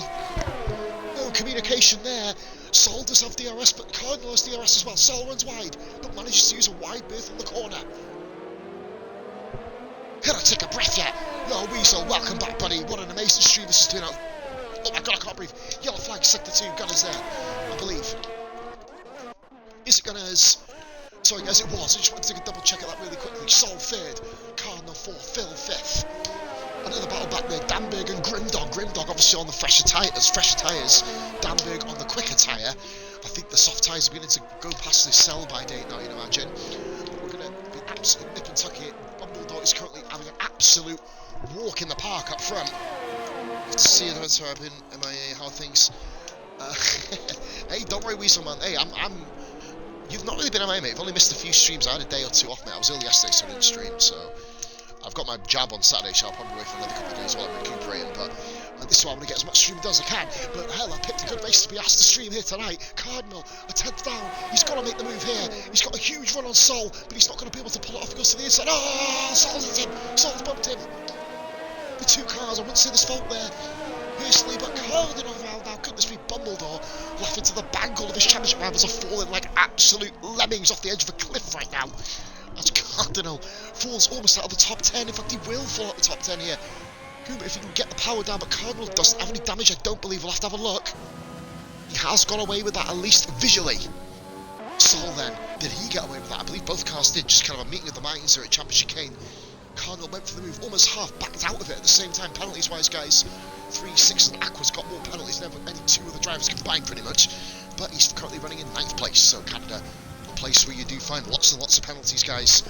No communication there. Sol does have DRS, but Cardinal has DRS as well. Sol runs wide, but manages to use a wide berth in the corner. Can I take a breath yet? Yo, Weasel, welcome back, buddy. What an amazing stream this has been out. Oh my god, I can't breathe. Yellow flag, sector 2, Gunners there, I believe. Is it Gunners? Sorry guys, it was. I just wanted to take a double check of that really quickly. Sol 3rd, Cardinal 4th, Phil 5th. Another battle back Danberg and Grimdog. Grimdog obviously on the fresher tyres. Danberg on the quicker tyre. I think the soft tyres are beginning to go past this sell-by date now, you'd imagine. We're going to be absolutely nip and tuck it. Bumbledore is currently having an absolute walk in the park up front. To see the events happen, MIA, how things. Hey, don't worry, Weaselman. Hey, You've not really been MIA, mate. You've only missed a few streams. I had a day or two off, mate. I was ill yesterday, so I didn't stream. So I've got my jab on Saturday, so I'll probably wait for another couple of days while I'm recuperating. But this is why I'm going to get as much stream done as I can. But hell, I picked a good race to be asked to stream here tonight. Cardinal, a 10th down. He's got to make the move here. He's got a huge run on Sol, but he's not going to be able to pull it off. He goes to the inside. Oh, Sol's hit him. Sol's bumped him. The two cars, I wouldn't say there's fault there, personally, but Cardinal around now. Goodness me, Bumbledore laughing to the bank. All of his championship rivals are falling like absolute lemmings off the edge of a cliff right now. As Cardinal falls almost out of the top 10. In fact, he will fall out of the top 10 here. If he can get the power down, but Cardinal doesn't have any damage, I don't believe. We'll have to have a look. He has got away with that, at least visually. Sol then, did he get away with that? I believe both cars did, just kind of a meeting of the minds here at Championship Chicane. Cardinal went for the move, almost half backed out of it at the same time. Penalties wise, guys, 3, 6 and Aqua's got more penalties than any two of the drivers combined pretty much, but he's currently running in 9th place. So Canada, a place where you do find lots and lots of penalties, guys.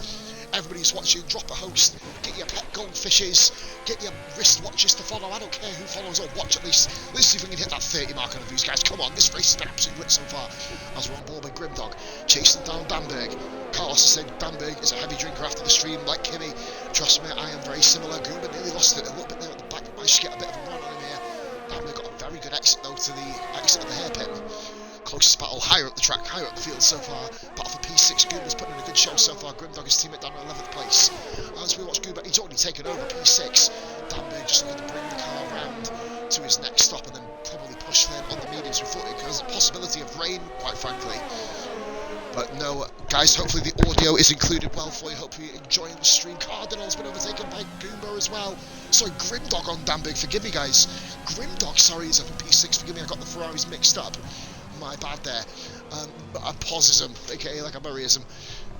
Everybody's watching, drop a host, get your pet goldfishes, get your wristwatches to follow. I don't care who follows or watch at least. Let's see if we can hit that 30 mark on the views, guys. Come on, this race has been absolutely lit so far. As we're on board with Grimdog, chasing down Danberg. Carlos is saying Danberg is a heavy drinker after the stream, like Kimmy. Trust me, I am very similar. Goober nearly lost it a little bit there at the back, but managed to get a bit of a run on him here. Danberg got a very good exit though to the exit of the hairpin. Closest battle higher up the track, higher up the field so far. Battle for P6, Goober's putting in a good show so far. Grimdog, his teammate, down in 11th place. As we watch Goober, he's already taken over P6. Danberg just looking to bring the car round to his next stop and then probably push then on the mediums. We thought it was a possibility of rain, quite frankly. But no, guys, hopefully the audio is included well for you. Hope you're enjoying the stream. Cardinal's been overtaken by Goomba as well. Sorry, Grimdog on Danberg, forgive me, guys. Grimdog, sorry, is up in P6. Forgive me, I got the Ferraris mixed up. My bad there. A Posism, aka like a Murrayism.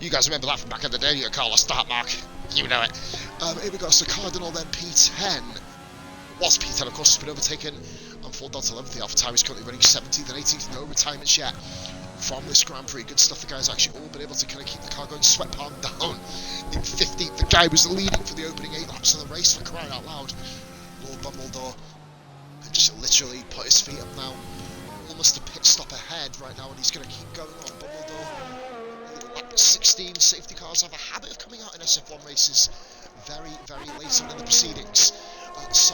You guys remember that from back in the day, you Carlos Start Mark. You know it. Here we go, so Cardinal then P10. Was P10, of course, has been overtaken and fall down to 11th. The AlphaTauri is currently running 17th and 18th. No retirements yet from this Grand Prix. Good stuff. The guys actually all been able to kind of keep the car going. Sweat Palm down in 15th. The guy was leading for the opening 8 laps of the race, for crying out loud. Lord Bumbledore just literally put his feet up now. Almost a pit stop ahead right now, and he's going to keep going on. Bumbledore, lap 16. Safety cars have a habit of coming out in SF1 races very, very late on in the proceedings. So,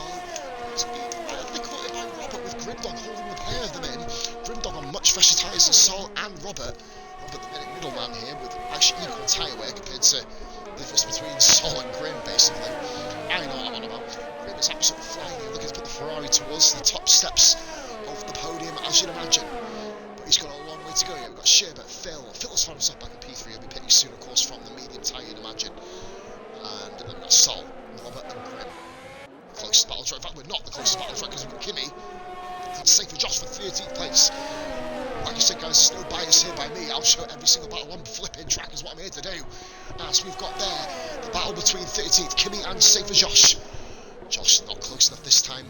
it's badly caught in by Robert, with Grimdog holding the pair of them in. Grimdog on much fresher tyres than Sol and Robert. Robert, the middleman here, with actually equal tyre wear compared to the difference between Sol and Grim, basically. I know what I'm on about. Grim is absolutely flying here, looking to put the Ferrari towards the top steps of the podium, as you'd imagine. But he's got a long way to go here. We've got Sherbert, Phil. Phil's found himself back in P3. He'll be pitting soon, of course, from the medium tyre, you'd imagine. And then we've got Sol, Robert, and Grim. Closest battle track. In fact, we're not the closest battle track because we've got Kimmy and Sf1 Josh for 13th place. Like I said, guys, there's no bias here by me. I'll show every single battle on flipping track is what I'm here to do. As we've got there the battle between 13th Kimmy and Sf1 Josh. Josh not close enough this time.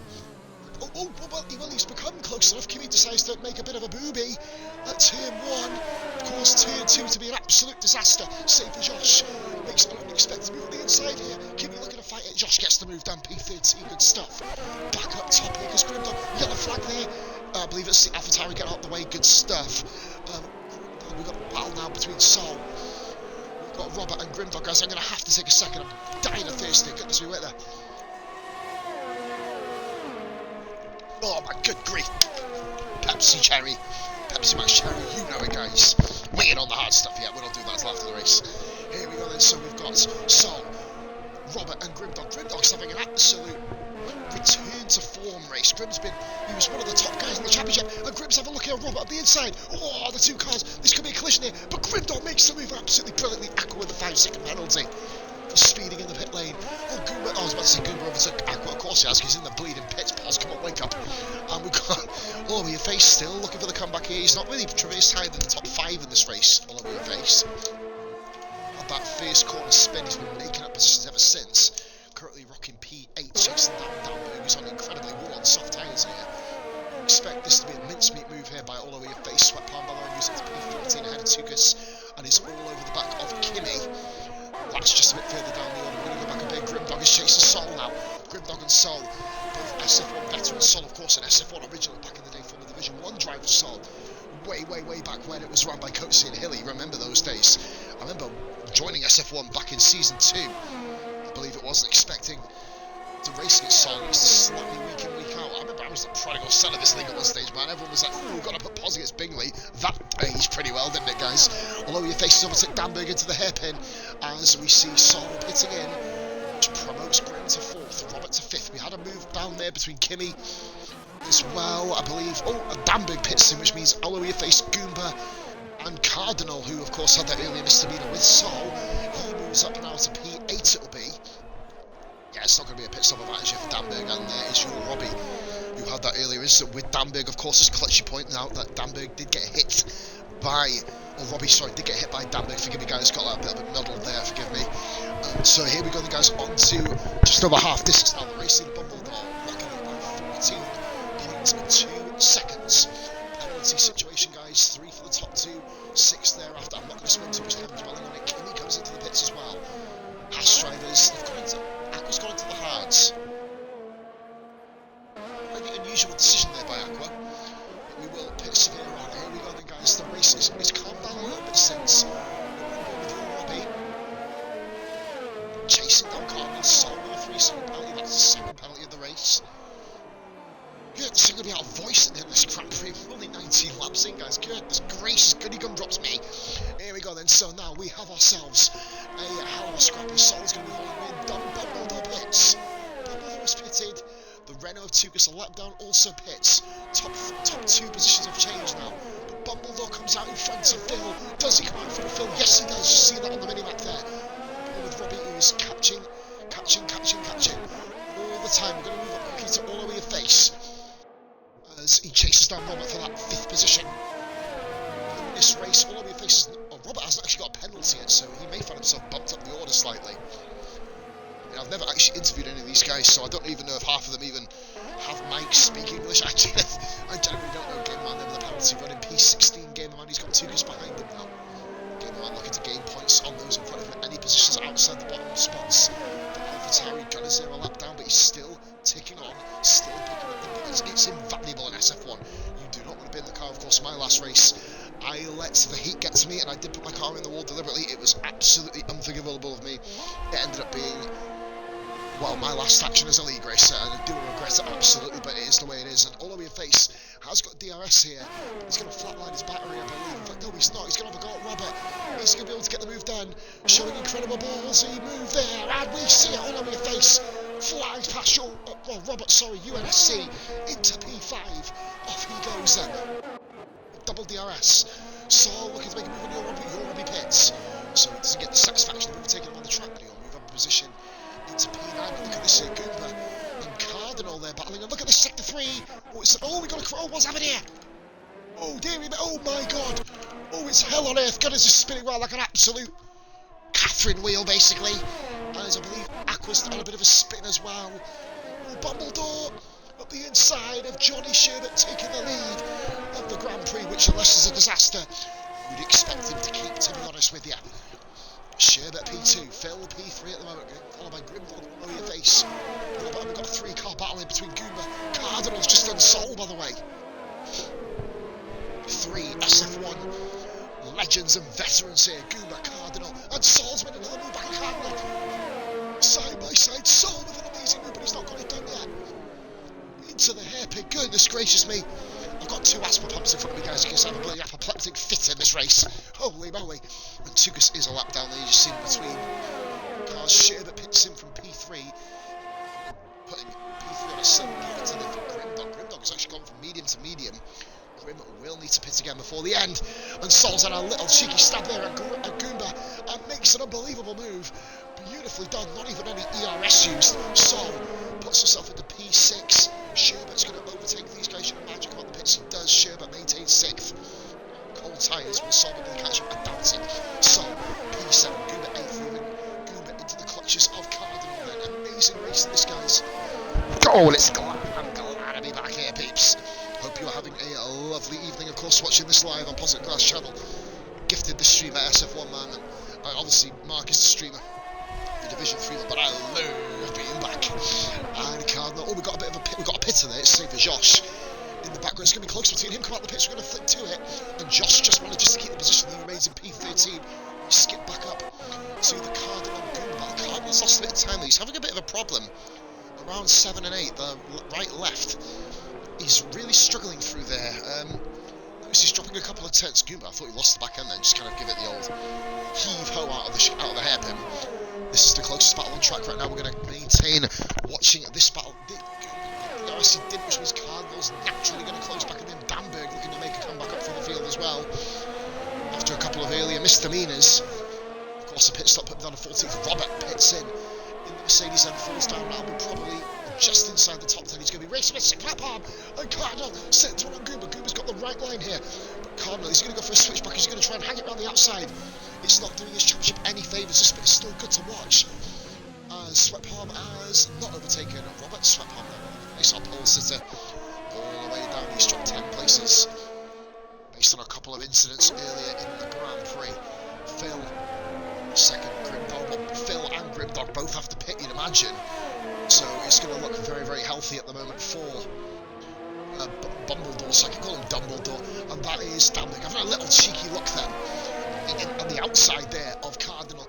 Well, he's become close enough. Kimmy decides to make a bit of a booby at turn 1. Of course, turn 2 to be an absolute disaster. Sf1 Josh makes an unexpected move on the inside here. Kimmy looking to fight it. Josh gets the move down P13. Good stuff. Back up top here because Grimdog, yellow flag there. I believe it's the AlphaTauri getting out the way. Good stuff. We've got a battle now between Sol. We've got Robert and Grimdog, guys. I'm going to have to take a second. I'm dying of thirst here. Goodness me, wait there. Oh my good grief. Pepsi Cherry. Pepsi Max Cherry, you know it, guys. We ain't on the hard stuff yet. We'll not do that until after the race. Here we go then. So we've got Sol, Robert and Grimdog. Grimdog's having an absolute return to form race. He was one of the top guys in the championship, and Grim's having a look at Robert on the inside. Oh, the two cars. This could be a collision here, but Grimdog makes the move absolutely brilliantly. Aqua with a 5-second penalty for speeding in the pit lane. Oh, Goomba, I was about to say Goomba overtook Aqua, of course he has, he's in the bleeding pits. Pause, come on, wake up. And we've got all over your face still looking for the comeback here. He's not really traversed higher than the top 5 in this race. All over your face. At that first corner spin, he's been making up positions ever since. Currently rocking P8 chasing down Danberg, who's on incredibly warm, soft tyres here. You expect this to be a mincemeat move here by all over your face. Sweat palm by the way, using the P14 ahead of Tukas, and is all over the back of Kimi. That's just a bit further down the order. We're going to go back a bit. Grimdog is chasing Sol now. Grimdog and Sol, both SF1 veterans. Sol, of course, an SF1 original back in the day from the Division 1 driver. Sol, way back when it was run by Coatsy and Hilly. Remember those days? I remember joining SF1 back in Season 2. I believe it was, expecting to race against Sol. He used to slap me week in, week out. I remember I was the prodigal son of this league at one stage, man. Everyone was like, ooh, we've got to put Pos against Bingley. That aged pretty well, didn't it, guys? Although your faces overtook Danberg into the hairpin, as we see Sol pitting in, which promotes Grim to 4th, Robert to 5th. We had a move down there between Kimi as well, I believe. Oh, and Danberg pits in, which means all over your face, Goomba and Cardinal, who of course had that earlier misdemeanor with Sol. He moves up now to P8 it'll be. Yeah, it's not going to be a pit stop advantage here for Danberg, and there is your Robbie, who had that earlier incident with Danberg. Of course, as Clutchy pointed out, that Danberg did get hit by, or Robbie, sorry, did get hit by Danberg. Forgive me, guys, got that a little bit muddled there, forgive me. So here we go, then, guys, on to just over half distance now. The racing Bumbledore, rocking it by 14.2 seconds. Penalty situation, guys, 3 for the top 2, 6 thereafter. I'm not going to spend too much time dwelling on it. Kimi comes into the pits as well. Haas drivers, they've gone into, Aqua's gone into the hards. Maybe unusual decision there by Aqua. But we will pit severe on. Here we go then, guys. The race is calmed down a little bit since. With your Robbie. Chasing down Cardinal, Sol with a 3-second penalty. That's the second penalty of the race. Good, it's going to be out of voice in this Grand Prix. Only 19 laps in, guys. Goodness gracious, goody gumdrops me. Here we go then. So now we have ourselves a hell of a scrapper. Sol's going to be hauling in. Dumbledore pits. Dumbledore is pitted. The Renault of Tukas, a lap down, also pits. Top 2 positions have changed now. But Dumbledore comes out in front of Phil. Does he come out in front of Phil? Yes, he does. You see that on the minimap there. But with Robbie, who's catching. All the time. We're going to move up quickly to all over your face, as he chases down Robert for that 5th position. In this race, all over your faces. Oh, Robert hasn't actually got a penalty yet, so he may find himself bumped up the order slightly. I mean, I've never actually interviewed any of these guys, so I don't even know if half of them even have mics, speak English. I generally don't know Gamer Man there with a penalty running P16. Gamer Man, he's got Tukas behind him now. Gamer Man looking to gain points on those in front of him. Any positions outside the bottom spots. AlphaTauri got a 0 lap down, but he's still ticking on, still picking up the points. It's invaluable in SF1. You do not want to be in the car. Of course, my last race, I let the heat get to me, and I did put my car in the wall deliberately. It was absolutely unforgivable of me. It ended up being, well, my last action as a league racer, and I do regret it absolutely, but it is the way it is. And all over your face has got DRS here. He's going to flatline his battery, I believe. In fact, no, he's not. He's going to have a go at Robert. He's going to be able to get the move done, showing incredible ballsy move there, and we see it all over your face. Flies past your, UNSC into P5. Off he goes then. Double DRS. Sol looking to make a move on your Robbie pits. So he doesn't get the satisfaction of overtaking him on the track, but he'll move up a position into P9. And look at this here, Goomba and Cardinal there battling. And look at this sector 3. Oh, we got a what's happening here? Oh dear me, oh my god. Oh, it's hell on earth. God, it's just spinning around like an absolute Catherine wheel, basically. As I believe Aqua's on a bit of a spin as well. Oh, Bumbledore up the inside of Johnny Sherbert taking the lead of the Grand Prix, which, unless there's a disaster, you'd expect him to keep, to be honest with you. Sherbert P2, Phil P3 at the moment, followed by Grimdog over your face. We've got a 3-car battle in between Goomba. Cardinal's just done Sol, by the way. 3 SF1 legends and veterans here. Goomba, Cardinal, and Sol's made another move back at Cardinal. Side by side, Sol with an amazing move, but he's not got it done yet. Into the hairpin, goodness gracious me. I've got 2 asthma pumps in front of me, guys, because I have a bloody apoplectic fit in this race. Holy moly. And Tukas is a lap down there, you see in between cars. Sherbert pits in from P3, putting P3 on a 7 points, and then for Grimdog. Grimdog has actually gone from medium to medium. Grim will need to pit again before the end, and Sol's had a little cheeky stab there at Goomba and makes an unbelievable move. Beautifully done, not even any ERS used. Sol puts himself into P6. Sherbert's going to overtake these guys. Should have magic on the pits. He does. Sherbert maintains 6th. Cold tyres will Sol be able to catch him. I doubt it. Sol P7. Goomba 8th, moving Goomba into the clutches of Cardinal then. Amazing race in this, guys. Oh, and I'm glad to be back here, peeps. Hope you're having a lovely evening, of course, watching this live on Positive Glass channel. Gifted this stream at Sf1 man, and obviously Mark is the streamer, the Division 3 one, but I love being back. And Cardinal, oh, we got a pit in there, it's safe for Josh. In the background, it's going to be close between him, come out the pitch, we're going to flick to it, and Josh just manages to keep the position, he remains in P13, we skip back up to the Cardinal Goomba. The Cardinal's lost a bit of time, he's having a bit of a problem, around 7 and 8, the right-left, he's really struggling through there, notice he's dropping a couple of turns. Goomba, I thought he lost the back end then, just kind of give it the old heave-ho out of the hairpin. This is the closest battle on track right now, we're going to maintain watching this battle. RSC did, which means Cardinals naturally going to close back, and then Danberg looking to make a comeback up from the field as well. After a couple of earlier misdemeanours. Of course, a pit stop put down to 14th. Robert pits in the Mercedes and falls down now, but probably just inside the top 10. He's going to be racing with clap arm, and Cardinal sends one on Goomba. Goomba's got the right line here, but Cardinal, he's going to go for a switchback. He's going to try and hang it around the outside. It's not doing his championship any favours. This bit is still good to watch. Sweatpalm has not overtaken Robert. Sweatpalm now nice uphill sitter all the way down. He's dropped 10 places based on a couple of incidents earlier in the Grand Prix. Phil, second, Grimdog. Well, Phil and Grimdog both have to pit, you'd imagine. So it's going to look very, very healthy at the moment for Bumbledore, so I can call him Dumbledore, and that is Danberg. Having a little cheeky look then on the outside there of Cardinal.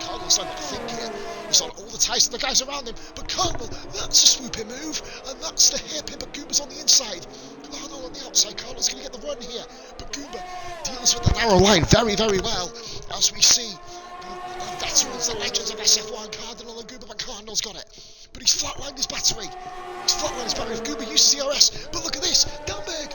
Cardinal's not got to think here. He's on all the ties to the guys around him, but Cardinal, that's a swooping move, and that's the hairpin, but Goomba's on the inside. Cardinal on the outside. Cardinal's going to get the run here, but Goomba deals with the narrow line very, very well, as we see the veterans, the legends of Sf1, Cardinal and Goomba, but Cardinal's got it. But he's flatlined his battery. If Goomba uses the RS, but look at this, Danberg.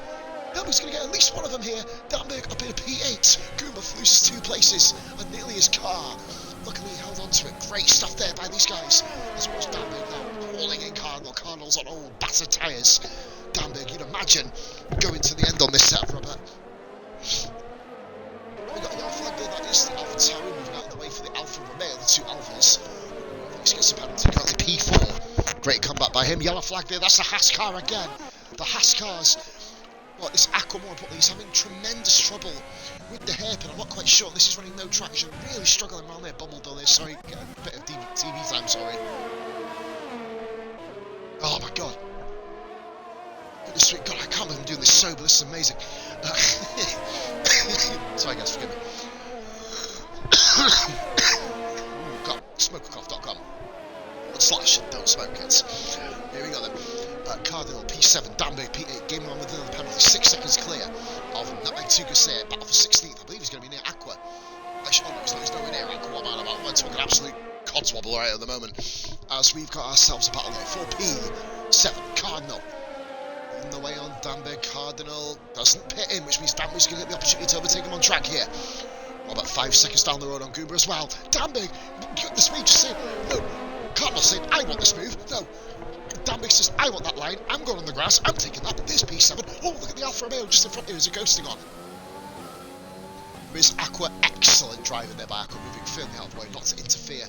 Danberg's going to get at least one of them here. Danberg up in a P8. Goomba loses 2 places and nearly his car. Luckily he held on to it. Great stuff there by these guys. As well as Danberg now hauling in Cardinal. Cardinal's on old battered tyres. Danberg, you'd imagine, going to the end on this set, Robert. We've got a yellow flag there. That is the Alpha Tauri moving out of the way for the Alfa Romeo, the 2 Alphas. He gets a penalty, currently P4. Great comeback by him. Yellow flag there. That's the Haas car again. The Haas cars. Well, it's Aqua more importantly, he's having tremendous trouble with the hairpin. I'm not quite sure. This is running no traction. Really struggling around there. Bumbledore there. Sorry, get a bit of TV time, sorry. Oh my god. Goodness sweet god, I can't believe I'm doing this sober. This is amazing. Sorry guys, forgive me. God, smokeoff.com. / don't smoke, kids. Here we go then. Cardinal P7, Danberg P8, game on within the penalty, 6 seconds clear of Nutmeg Tugasay, battle for 16th. I believe he's going to be near Aqua. Actually, oh no, he's nowhere near Aqua. What man, I'm talking absolute codswobble right at the moment. As we've got ourselves a battle there for P7, Cardinal. On the way on, Danberg. Cardinal doesn't pit in, which means Danberg's going to get the opportunity to overtake him on track here. About 5 seconds down the road on Goomba as well. Danberg, the speed just saying, no. Cardinal saying, I want this move. No. Danberg says, I want that line. I'm going on the grass. I'm taking that. There's P7. Oh, look at the Alfa Romeo just in front here. There's a ghosting on. There is Aqua. Excellent driving there by Aqua, moving firmly out of the way, not to interfere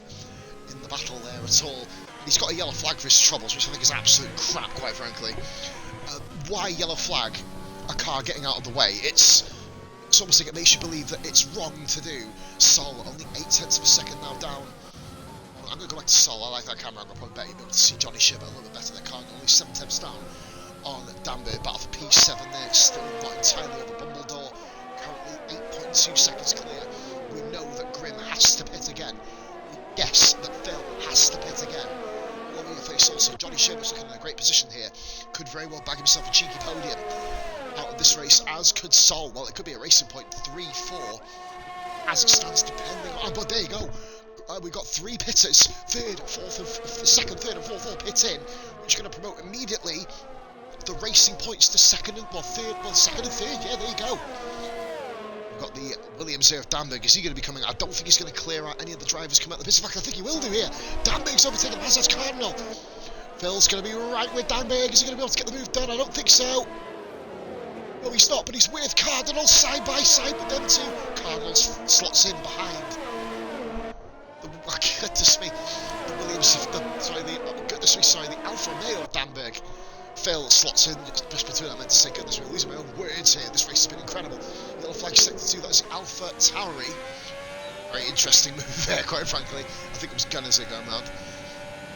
in the battle there at all. He's got a yellow flag for his troubles, which I think is absolute crap, quite frankly. Why yellow flag a car getting out of the way? It's almost like it makes you believe that it's wrong to do. Sol, only 0.8 of a second now down. I'm going to go back to Sol. I like that camera. I'm going to probably better be able to see Johnny Shibber a little bit better. They're currently only 7 tenths down on Danberg. Battle for P7 there. Still not entirely over Bumbledore. Currently 8.2 seconds clear. We know that Grim has to pit again. We guess that Phil has to pit again. Well, we face also Johnny Shibber's looking in a great position here. Could very well bag himself a cheeky podium out of this race, as could Sol. Well, it could be a racing point 3-4 as it stands, depending on. But there you go. We've got 3 pitters, second, third and fourth all pit in, which are going to promote immediately the racing points to second and third, yeah, there you go. We've got the Williams here of Danberg. Is he going to be coming? I don't think he's going to clear out any of the drivers coming out the pits. In fact, I think he will do here. Danberg's overtaken Hazard's Cardinal. Phil's going to be right with Danberg. Is he going to be able to get the move done? I don't think so. No, he's not, but he's with Cardinal side by side with them two. Cardinal slots in behind. Goodness me, the Williams, sorry, the Alfa Romeo of Bamberg. Phil slots in just between. I meant to say, goodness, we're losing my own words here. This race has been incredible. Yellow flag sector 2, that's Alpha Tauri. Very interesting move there, quite frankly. I think it was Gunners that going round.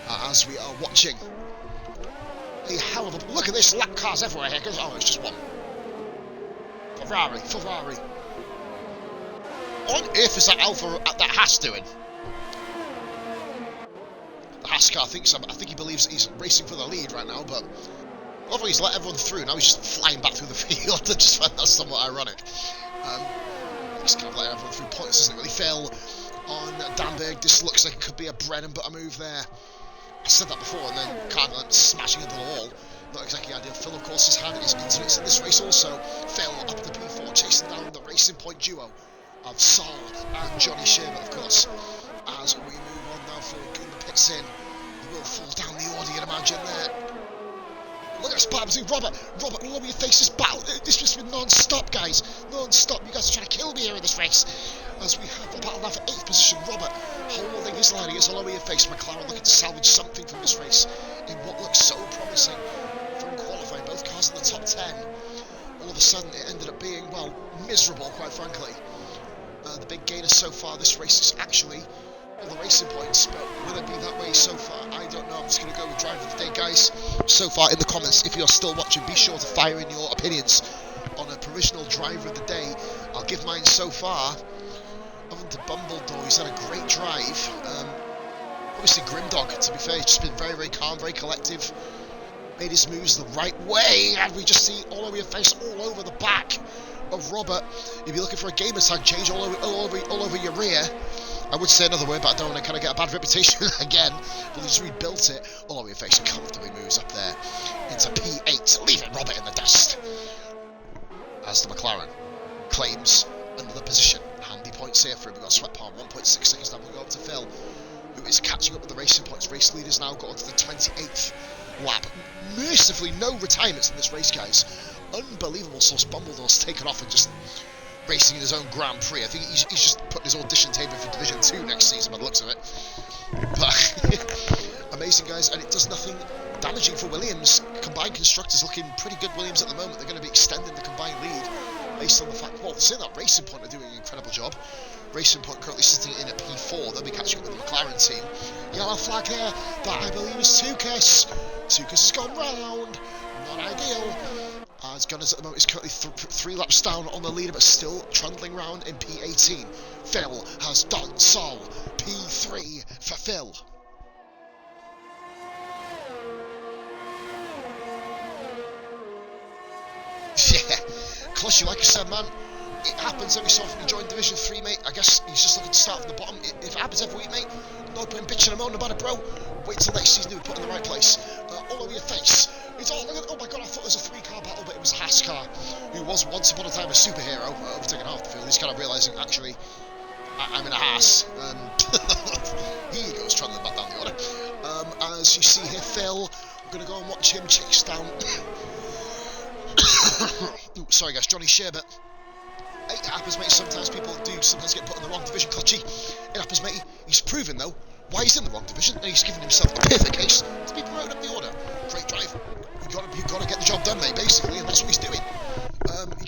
As we are watching a hell of a... Look at this, lap cars everywhere here. Oh, it's just one. Ferrari. What on earth is that that Haas doing? The Haas car thinks I think he believes that he's racing for the lead right now, but although he's let everyone through, now he's just flying back through the field. I just find that somewhat ironic. He's kind of letting everyone through points, doesn't it really? Phil on Danberg. This looks like it could be a bread and butter move there. I said that before, and then Cardinal smashing into the wall. Not exactly ideal. Phil, of course, has had his incidents in this race also. Phil up the P4, chasing down the Racing Point duo of Sol and Johnny Sherbert, of course. As we move on now, Phil Goomba pits in. He will fall down the order, you'd imagine there. Look at this battle between Robert, lower your face, this battle, this has been non-stop, guys, non-stop. You guys are trying to kill me here in this race. As we have the battle now for 8th position, Robert holding his line against a lower your face. McLaren looking to salvage something from this race in what looks so promising from qualifying. Both cars in the top 10. All of a sudden it ended up being, well, miserable, quite frankly. The big gainer so far this race is actually all the Racing Points, but will it be that way so far? I don't know. I'm just going to go with driver of the day, guys. So far in the comments, if you're still watching, be sure to fire in your opinions on a provisional driver of the day. I'll give mine so far. Other than to Bumbledore, he's had a great drive. Obviously Grimdog, to be fair, he's just been very, very calm, very collective. Made his moves the right way, and we just see all over your face, all over the back of Robert. If you're looking for a gamer tag change all over your rear, I would say another word, but I don't want to kind of get a bad reputation again. But they just rebuilt it all over your face. Comfortably moves up there into P8, leaving Robert in the dust. As the McLaren claims another position. Handy points here for him. We've got Sweat Palm, 1.6 seconds down. We'll go up to Phil, who is catching up with the Racing Points. Race leaders now got onto the 28th lap. Mercifully, no retirements in this race, guys. Unbelievable. Sauce Bumbledore's taken off and just racing in his own Grand Prix. I think he's just putting his audition tape in for Division 2 next season by the looks of it. But amazing, guys, and it does nothing damaging for Williams. Combined constructors looking pretty good, Williams, at the moment. They're going to be extending the combined lead based on the fact, well, they're saying that Racing Point are doing an incredible job. Racing Point currently sitting in a P4. They'll be catching up with the McLaren team. Yellow flag here, that I believe is Tukas. Tukas has gone round. Not ideal. As Gunners at the moment is currently 3 laps down on the leader, but still trundling round in P18. Phil has done Sol. P3 for Phil. Yeah, Clushy, like I said, man, it happens every so often. You join Division 3, mate. I guess he's just looking to start from the bottom. If it happens every week, mate, no point bitching and moaning about it, bro. Wait till next season, you'll be put in the right place. All over your face. It's all, oh my god, I thought it was a 3-car battle, but it was a Haas car, who was once upon a time a superhero, overtaking half the field. He's kind of realising, actually, I'm in a Haas. He goes trundling back down the order. As you see here, Phil, we're going to go and watch him chase down. Ooh, sorry guys, Johnny Sherbert. Hey, it happens, mate. Sometimes people do sometimes get put in the wrong division, Clutchy. It happens, mate. He's proven, though, why he's in the wrong division, and he's given himself a perfect case to be promoted up the order. Great drive. You've got to get the job done, mate, basically, and that's what he's doing. If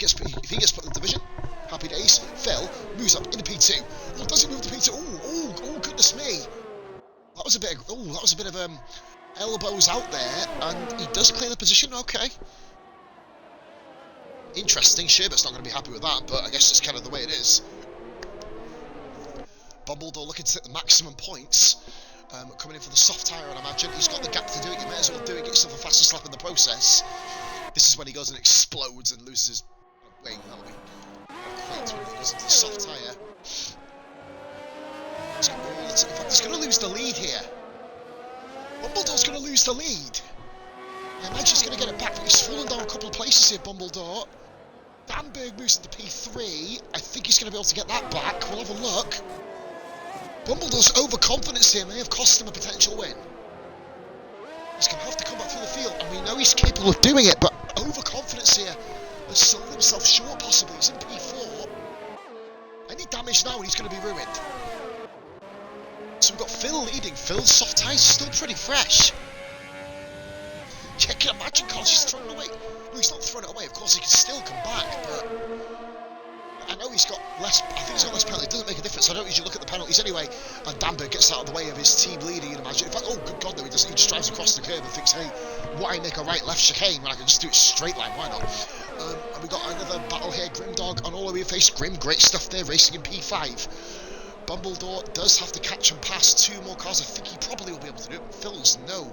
he gets put in the division, happy days. Phil moves up into P2. Oh, does he move to P2? Oh, goodness me. That was a bit of elbows out there, and he does clear the position. Okay. Interesting. Sherbert's not going to be happy with that, but I guess it's kind of the way it is. Bumbledore looking to hit the maximum points. Coming in for the soft tyre, I imagine. He's got the gap to do it. You may as well do it. Get yourself a faster slap in the process. This is when he goes and explodes and loses his wing. That'll be quite when he goes into the soft tyre. In fact, he's going to lose the lead here. Bumbledore's going to lose the lead. I imagine he's going to get it back, but he's fallen down a couple of places here, Bumbledore. Danberg moves into P3. I think he's going to be able to get that back. We'll have a look. Bumbledore's overconfidence here may have cost him a potential win. He's going to have to come back through the field, and we know he's capable of doing it, but overconfidence here has sold himself short, possibly. He's in P4. Any damage now, and he's going to be ruined. So we've got Phil leading. Phil's soft tyres are still pretty fresh. can imagine Carlos just throwing it away. No, he's not throwing it away. Of course, he can still come back, but I know he's got less. I think he's got less penalty. It doesn't make a difference. I don't usually look at the penalties anyway. And Bamberg gets out of the way of his team leader. You'd imagine. In fact, oh good God, no, he doesn't. He just drives across the curb and thinks, hey, why make a right-left chicane when I can just do it straight line? Why not? And we got another battle here. Grimdog on all over your face. Grim, great stuff there, racing in P5. Bumbledore does have to catch and pass 2 more cars. I think he probably will be able to do it. Phil's no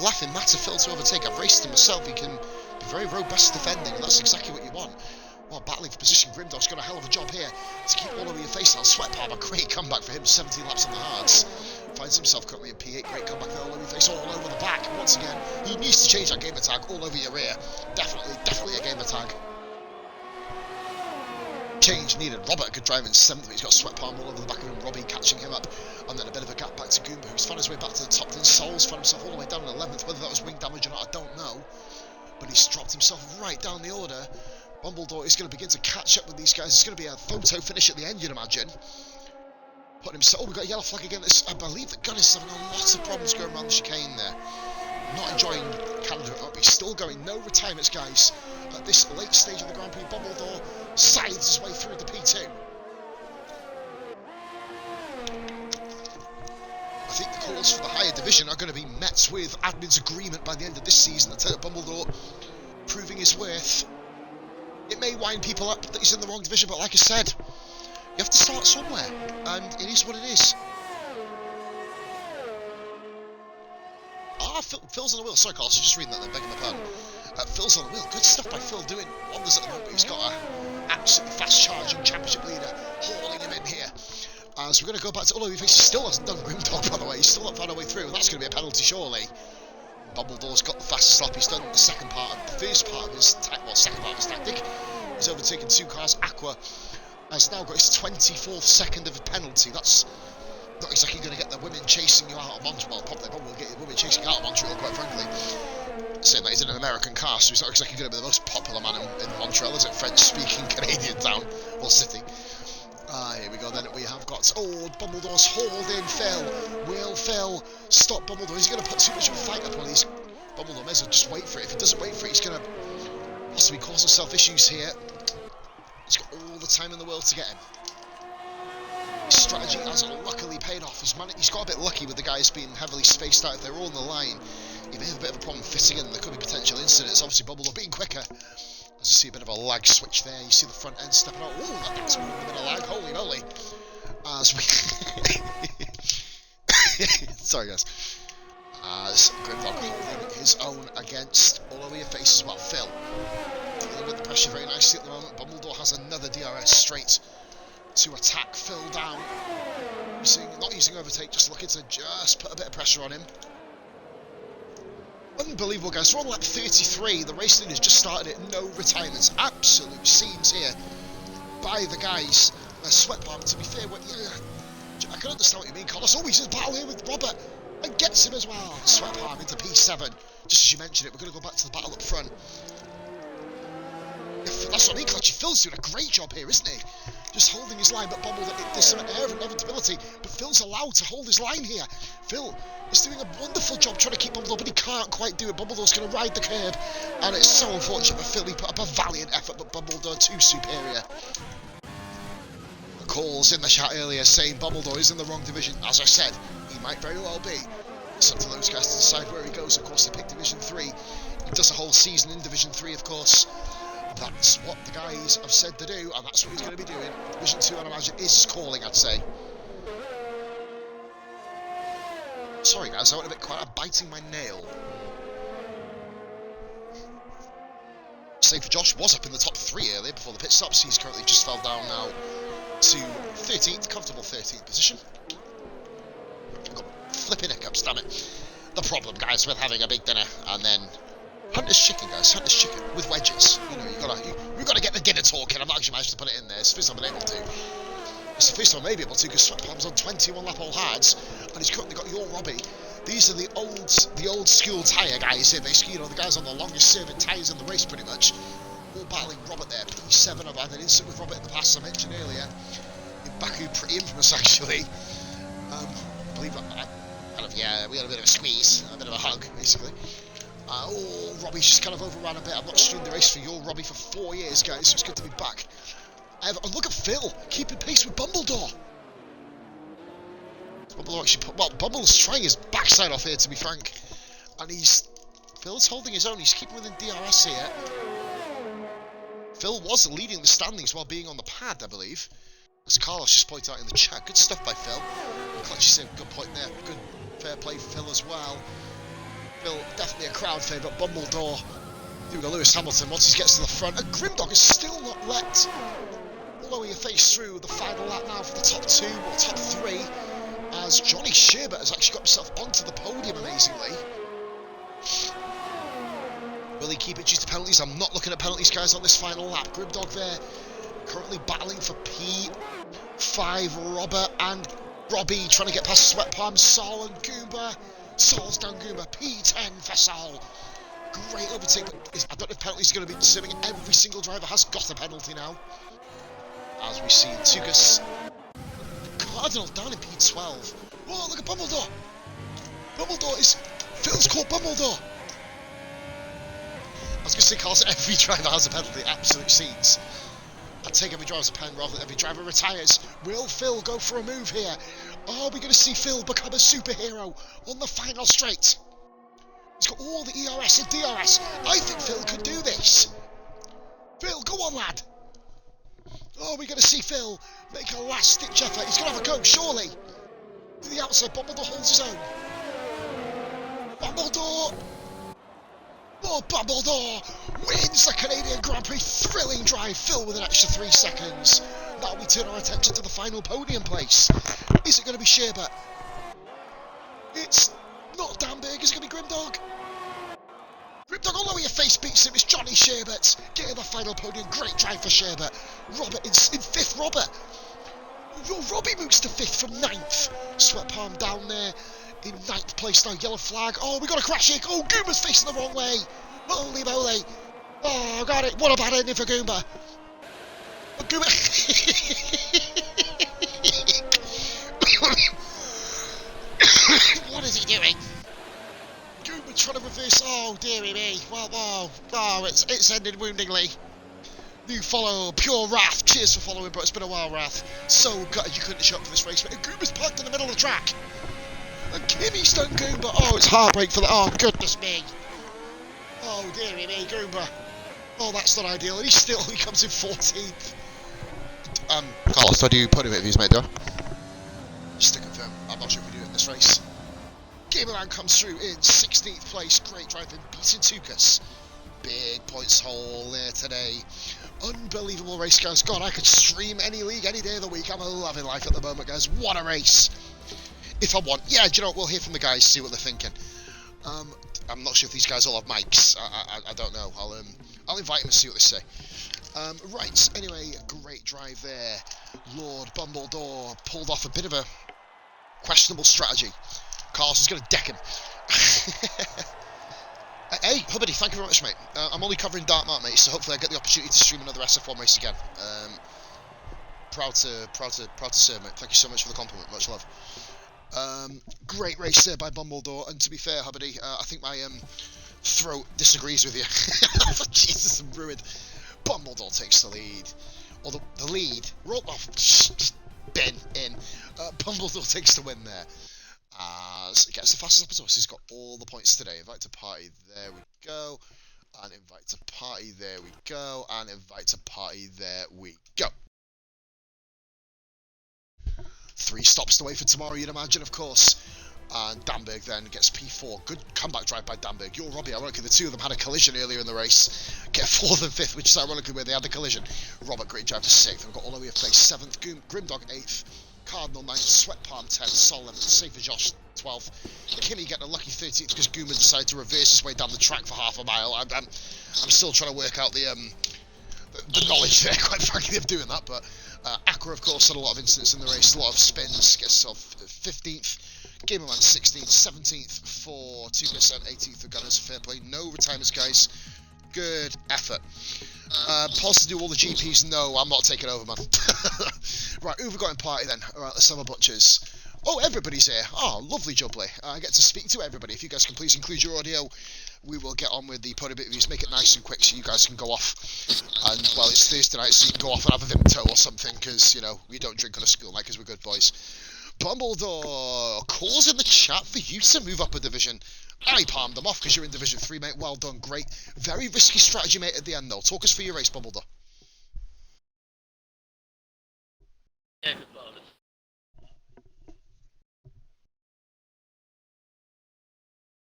laughing matter. Phil to overtake. I've raced him myself. He can be very robust defending, and that's exactly what you want. Well, battling for position. Grimdog's got a hell of a job here to keep all over your face. Now, Sweat Palm, a great comeback for him. 17 laps on the hards. Finds himself currently in P8. Great comeback there, all over your face, all over the back. Once again, he needs to change that gamer tag all over your rear. Definitely a gamer tag. Change needed. Robert could drive in 7th, but he's got Sweat Palm all over the back of him. Robbie catching him up, and then a bit of a gap back to Goomba, who's found his way back to the top. Then Souls found himself all the way down in 11th. Whether that was wing damage or not, I don't know. But he's dropped himself right down the order. Bumbledore is going to begin to catch up with these guys. It's going to be a photo finish at the end, you'd imagine. Putting himself. Oh, we've got a yellow flag again. I believe that Gunn is having a lot of problems going around the chicane there. Not enjoying Canada, but he's still going. No retirements, guys. At this late stage of the Grand Prix, Bumbledore scythes his way through the P2. I think the calls for the higher division are going to be met with admin's agreement by the end of this season. I tell you, Bumbledore proving his worth. It may wind people up that he's in the wrong division, but like I said, you have to start somewhere, and it is what it is. Phil's on the wheel. Sorry, Carlos, I'm just reading that then, begging my pardon. Phil's on the wheel. Good stuff by Phil, doing wonders at the moment. He's got an absolutely fast-charging championship leader hauling him in here. So we're going to go back to all over your face. He still hasn't done Grimdog, by the way. He's still not found a way through. That's going to be a penalty, surely. Bumbledore's got the fastest lap. He's done the second part of the first part of his tactic. He's overtaken 2 cars. Aqua has now got his 24th second of a penalty. That's not exactly going to get the women chasing you out of Montreal. Well, they probably will get the women chasing you out of Montreal, quite frankly. Saying that he's in an American car, so he's not exactly going to be the most popular man in Montreal, is it? French-speaking Canadian town or city. Here we go then. We have got, Bumbledore's hauled in Phil. Will Phil stop Bumbledore? He's going to put too much of a fight up on these. Bumbledore may as well just wait for it. If he doesn't wait for it, he's going to possibly cause himself issues here. He's got all the time in the world to get him. His strategy has luckily paid off. He's got a bit lucky with the guys being heavily spaced out. If they're all on the line, he may have a bit of a problem fitting in. There could be potential incidents. Obviously, Bumbledore being quicker. As you see a bit of a lag switch there, you see the front end stepping out. Oh, that's moving a bit of lag. Holy moly. As we... Sorry, guys. As Grimdog holding his own against all over your face as well. Phil dealing with the pressure very nicely at the moment. Bumbledore has another DRS straight to attack Phil down. Not using overtake, just looking to just put a bit of pressure on him. Unbelievable, guys. We're on lap 33. The race lead has just started it. No retirements. Absolute scenes here by the guys. Sweat Palm, to be fair, I can understand what you mean, Carlos. Oh, he's in battle here with Robert and gets him as well. Sweat Palm into P7. Just as you mentioned it, we're going to go back to the battle up front. That's what I mean, Clutchy. Phil's doing a great job here, isn't he? Just holding his line, but there's some air of inevitability. But Phil's allowed to hold his line here. Phil is doing a wonderful job trying to keep Bumbledore, but he can't quite do it. Bumbledore's going to ride the curb, and it's so unfortunate for Phil. He put up a valiant effort, but Bumbledore too superior. The calls in the chat earlier saying Bumbledore is in the wrong division. As I said, he might very well be. It's up to those guys to decide where he goes. Of course, they pick Division 3. He does a whole season in Division 3, of course. That's what the guys have said to do, and that's what he's going to be doing. Division 2, I imagine, is calling, I'd say. Sorry, guys, I went a bit quiet. I'm biting my nail. Save for Josh was up in the top 3 earlier before the pit stops. He's currently just fell down now to 13th, comfortable 13th position. I've got flipping hiccups, damn it. The problem, guys, with having a big dinner and then Hunter's chicken, guys. Hunter's chicken with wedges. You know, we've got to get the dinner talking. I'm not actually managed to put it in there. It's the first time I've been able to. It's the first time I may be able to because Sweat Palm's on 21 lap all hards, and he's currently got your Robbie. These are the old school tyre guys here. Basically, you know, the guys on the longest serving tyres in the race, pretty much. All battling Robert there. P7. I've had an incident with Robert in the past, I mentioned earlier. In Baku, pretty infamous actually. I believe we had a bit of a squeeze, a bit of a hug, basically. Oh, Robbie's just kind of overran a bit. I've not streamed the race for your Robbie for 4 years, guys, so it's good to be back. And look at Phil, keeping pace with Bumbledore. Bumbledore actually Bumble's trying his backside off here, to be frank. And Phil's holding his own, he's keeping within DRS here. Phil was leading the standings while being on the pad, I believe. As Carlos just pointed out in the chat. Good stuff by Phil. Clutchy said, good point there. Good fair play for Phil as well. Phil, definitely a crowd favourite. Bumbledore. Here we go, Lewis Hamilton, once he gets to the front. And Grimdog is still not let lower your face through the final lap now for the top 2 or top 3. As Johnny Sherbert has actually got himself onto the podium, amazingly. Will he keep it due to penalties? I'm not looking at penalties, guys, on this final lap. Grimdog there, currently battling for P5. Robert and Robbie trying to get past Sweat Palm, Sol and Goomba. Sol's down Goomba. P10 for Sol. Great overtake. I don't know if penalties are going to be serving. Every single driver has got a penalty now. As we see Tukas Cardinal down in P12. Whoa, look at Bumbledore. Bumbledore is... Phil's caught Bumbledore. I was going to say, Carlos, every driver has a penalty. Absolute scenes. I'd take every driver as a pen rather than every driver retires. Will Phil go for a move here? Are we going to see Phil become a superhero on the final straight? He's got all the ERS and DRS. I think Phil can do this. Phil, go on, lad. Oh, we're going to see Phil make a last-ditch effort. He's going to have a go, surely. To the outside, Bumbledore holds his own. Bumbledore! Oh, Bumbledore wins the Canadian Grand Prix. Thrilling drive, Phil with an extra 3 seconds. Now we turn our attention to the final podium place. Is it going to be Sherbert? It's not Danberg, is it going to be Grimdog? Grimdog all over your face beats him. It's Johnny Sherbert getting the final podium. Great drive for Sherbert. Robert in 5th. Robert. Your Robbie moves to 5th from 9th. Sweat Palm down there in 9th place now. Yellow flag. Oh, we got a crash here. Oh, Goomba's facing the wrong way. Holy moly. Oh, got it. What a bad ending for Goomba. Oh, Goomba. What is he doing? Goomba trying to reverse. Oh, dearie me. Well, oh, it's ended woundingly. New follow, Pure Wrath. Cheers for following, bro. It's been a while, Wrath. So gutted you couldn't show up for this race. But Goomba's parked in the middle of the track. And Kimmy's done Goomba. Oh, it's heartbreak for the... Oh, goodness me. Oh, dearie me, Goomba. Oh, that's not ideal. And he comes in 14th. Carlos, I do podium interviews, mate, though. Just to confirm, I'm not sure if we do it in this race. Gamerman comes through in 16th place. Great driving, beating Tukas. Big points haul there today. Unbelievable race, guys. God, I could stream any league any day of the week. I'm loving life at the moment, guys. What a race. If I want. Yeah, do you know what? We'll hear from the guys, see what they're thinking. I'm not sure if these guys all have mics. I don't know. I'll invite them and see what they say. Right, anyway, great drive there. Lord Bumbledore pulled off a bit of a questionable strategy. Carlos is going to deck him. Hey, Hubbard, thank you very much, mate. I'm only covering Dartmouth, mate, so hopefully I get the opportunity to stream another Sf1 race again. Proud to serve, mate. Thank you so much for the compliment. Much love. Great race there by Bumbledore, and to be fair, Hubbard, I think my throat disagrees with you. Jesus, I'm ruined. Bumbledore takes the lead. Or the lead. Roll off. Bin in. Bumbledore takes the win there. As he gets the fastest lap as us. He's got all the points today. Invite to party. There we go. And invite to party. There we go. And invite to party. There we go. 3 stops away for tomorrow, you'd imagine, of course. And Danberg then gets P4. Good comeback drive by Danberg. Your Robbie, ironically, the two of them had a collision earlier in the race. Get 4th and 5th, which is ironically where they had the collision. Robert, great drive to 6th. And got all the way to place 7th. Grimdog 8th. Cardinal 9th. Sweat Palm 10th. Sol 11th. Safer Josh 12th. Kimmy getting a lucky 13th because Gooma decided to reverse his way down the track for half a mile. I'm still trying to work out the knowledge there, quite frankly, of doing that. But Aqua, of course, had a lot of incidents in the race. A lot of spins. Gets himself 15th. Gamerman 16th, 17th for Tukas and 18th for Gunners. Fair play. No retirements, guys. Good effort. Pause to do all the GPs. No, I'm not taking over, man. Right, who have we got in party then? Alright, let's have a butchers. Oh, everybody's here. Oh, lovely jubbly. I get to speak to everybody. If you guys can please include your audio, we will get on with the pony bit reviews. Make it nice and quick so you guys can go off. And, well, it's Thursday night, so you can go off and have a Vimto or something, because, you know, we don't drink on a school night because we're good boys. Bumbledore, calls in the chat for you to move up a division. I palmed them off because you're in Division 3, mate. Well done, great. Very risky strategy, mate, at the end, though. Talk us through your race, Bumbledore. Yeah, good well.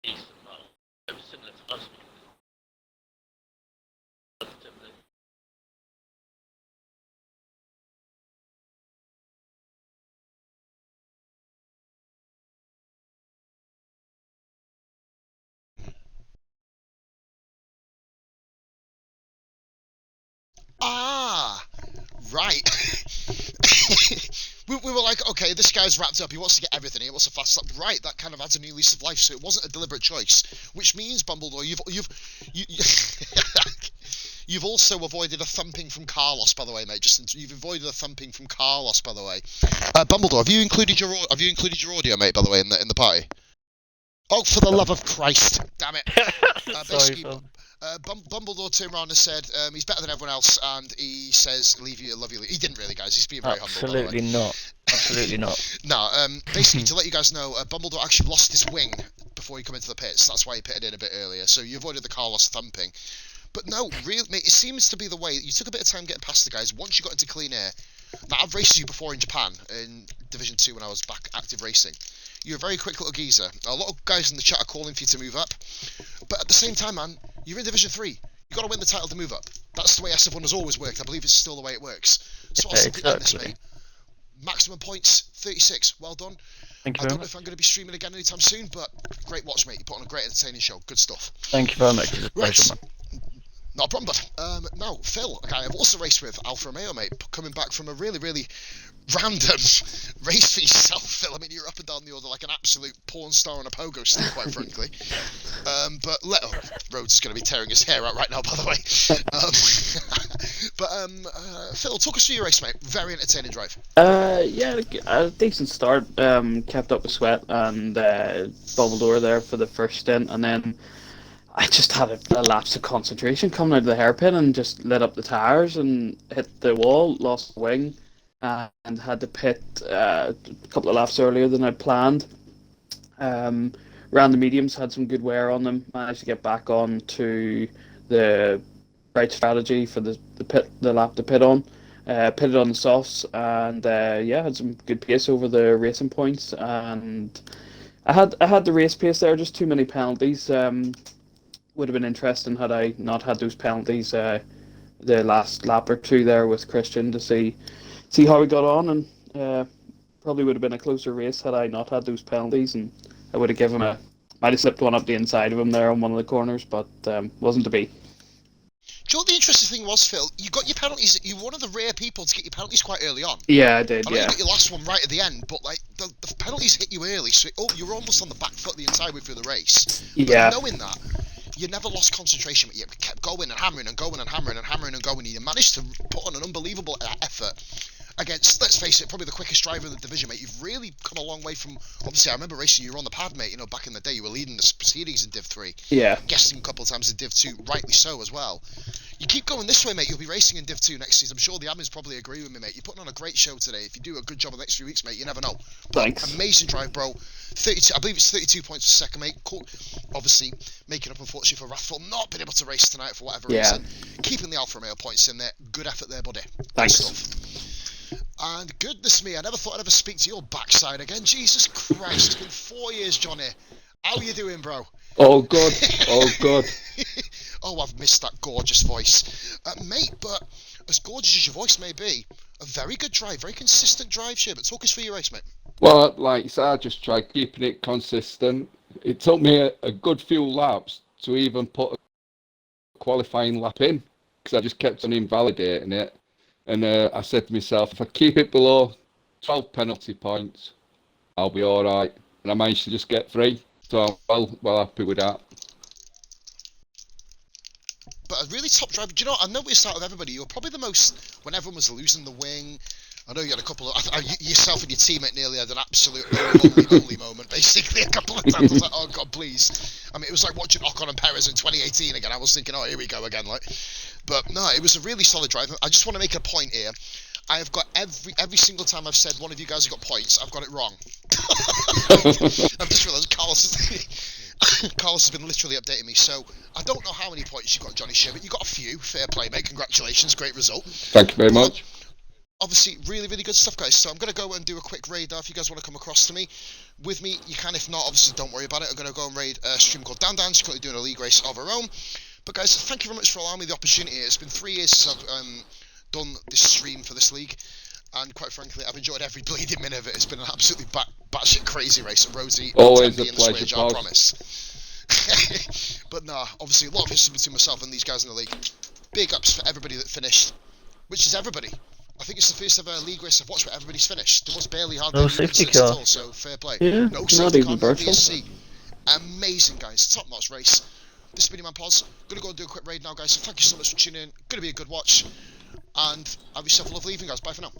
Decent, well, similar to us. Relatively. Ah, right. we were like, okay, this guy's wrapped up. He wants to get everything. He wants a fast lap. Right, that kind of adds a new lease of life. So it wasn't a deliberate choice, which means Bumbledore, you've also avoided a thumping from Carlos, by the way, mate. You've avoided a thumping from Carlos, by the way. Bumbledore, have you included your audio, mate? By the way, in the party. Oh, for the love of Christ! Damn it! Sorry, Phil. Bumbledore turned around and said he's better than everyone else, and he says, "Leave you, love you." He didn't really, guys. He's being very humble. Absolutely not. Absolutely not. No, basically, to let you guys know, Bumbledore actually lost his wing before he came into the pits. That's why he pitted in a bit earlier. So you avoided the Carlos thumping. But no, really, mate, it seems to be the way. You took a bit of time getting past the guys. Once you got into clean air, now I've raced you before in Japan, in Division 2 when I was back active racing. You're a very quick little geezer. A lot of guys in the chat are calling for you to move up. But at the same time, man, you're in Division 3. You've got to win the title to move up. That's the way Sf1 has always worked. I believe it's still the way it works. So I'll simply end this, mate. Maximum points, 36. Well done. Thank you I very don't know much. if I'm going to be streaming again anytime soon, but great watch, mate. You put on a great entertaining show. Good stuff. Thank you very much. It's a Right. pleasure, man. Not a problem, but now, Phil, a guy I've also raced with, Alfa Romeo, mate, coming back from a really, really random race for yourself, Phil. I mean, you're up and down the order like an absolute porn star on a pogo stick, quite frankly. But Rhodes is going to be tearing his hair out right now, by the way. Phil, talk us through your race, mate. Very entertaining drive. Yeah, a decent start. Kept up with Sweat and Bumbledore there for the first stint, and then I just had a lapse of concentration coming out of the hairpin and just lit up the tires and hit the wall, lost the wing, and had to pit a couple of laps earlier than I planned. Ran the mediums, had some good wear on them, managed to get back on to the right strategy for the lap to pit on. Pitted on the softs and had some good pace over the racing points, and I had the race pace there, just too many penalties. Would have been interesting had I not had those penalties the last lap or two there with Christian to see how we got on, and probably would have been a closer race had I not had those penalties, and I would have given might have slipped one up the inside of him there on one of the corners, but wasn't to be. Do you know what the interesting thing was, Phil? You got your penalties. You're one of the rare people to get your penalties quite early on. Yeah, I did. I know Yeah. you got your last one right at the end, but like the penalties hit you early, so you were almost on the back foot the entire way through the race. Yeah. But knowing that, you never lost concentration, but you kept going and hammering and going and hammering and hammering and going. You managed to put on an unbelievable effort against, let's face it, probably the quickest driver in the division, mate. You've really come a long way from, obviously, I remember racing you were on the pad, mate, you know, back in the day. You were leading the proceedings in Div 3. Yeah. Guesting a couple of times in Div 2, rightly so as well. You keep going this way, mate, you'll be racing in Div 2 next season. I'm sure the admins probably agree with me, mate. You're putting on a great show today. If you do a good job in the next few weeks, mate, you never know. Thanks. Amazing drive, bro. 32, I believe it's 32 points per second, mate. Cool. Obviously, making up, unfortunately, for Rathful not being able to race tonight for whatever reason. Keeping the Alfa Romeo points in there. Good effort there, buddy. Thanks. Good stuff. And goodness me, I never thought I'd ever speak to your backside again. Jesus Christ, it's been 4 years, Johnny. How you doing, bro? Oh, good. Oh, good. Oh, I've missed that gorgeous voice. Mate, but as gorgeous as your voice may be, a very good drive, very consistent drive here. But talk us through your race, mate. Well, like you said, I just tried keeping it consistent. It took me a good few laps to even put a qualifying lap in, because I just kept on invalidating it. And I said to myself, if I keep it below 12 penalty points, I'll be all right. And I managed to just get 3. So I'm well happy with that. But a really top driver. Do you know what? I noticed out of everybody, you were probably the most, when everyone was losing the wing, I know you had a couple of yourself and your teammate nearly had an absolute holy moment. Basically, a couple of times I was like, "Oh God, please!" I mean, it was like watching Ocon and Perez in 2018 again. I was thinking, "Oh, here we go again." Like, but no, it was a really solid drive. I just want to make a point here. I have got every single time I've said one of you guys have got points, I've got it wrong. I've just realised Carlos has been literally updating me, so I don't know how many points you got, Johnny Shivet. You got a few. Fair play, mate. Congratulations, great result. Thank you very much. Obviously, really good stuff, guys. So I'm going to go and do a quick raid now if you guys want to come across to me. With me, you can. If not, obviously, don't worry about it. I'm going to go and raid a stream called Dan Dan. She's currently doing a league race of her own. But guys, thank you very much for allowing me the opportunity. It's been 3 years since I've done this stream for this league. And quite frankly, I've enjoyed every bleeding minute of it. It's been an absolutely batshit crazy race. And Rosie, always a in the pleasure, switch, I promise. But nah, obviously, a lot of history between myself and these guys in the league. Big ups for everybody that finished, which is everybody. I think it's the first ever league race I've watched where everybody's finished. There was barely hardly any safety incidents at car. all, so fair play. Yeah, No not safety even car, no virtual. DSC. Amazing, guys. Top-notch race. This is Man Pause. Gonna go and do a quick raid now, guys. So thank you so much for tuning in. Gonna be a good watch. And have yourself a lovely evening, guys. Bye for now.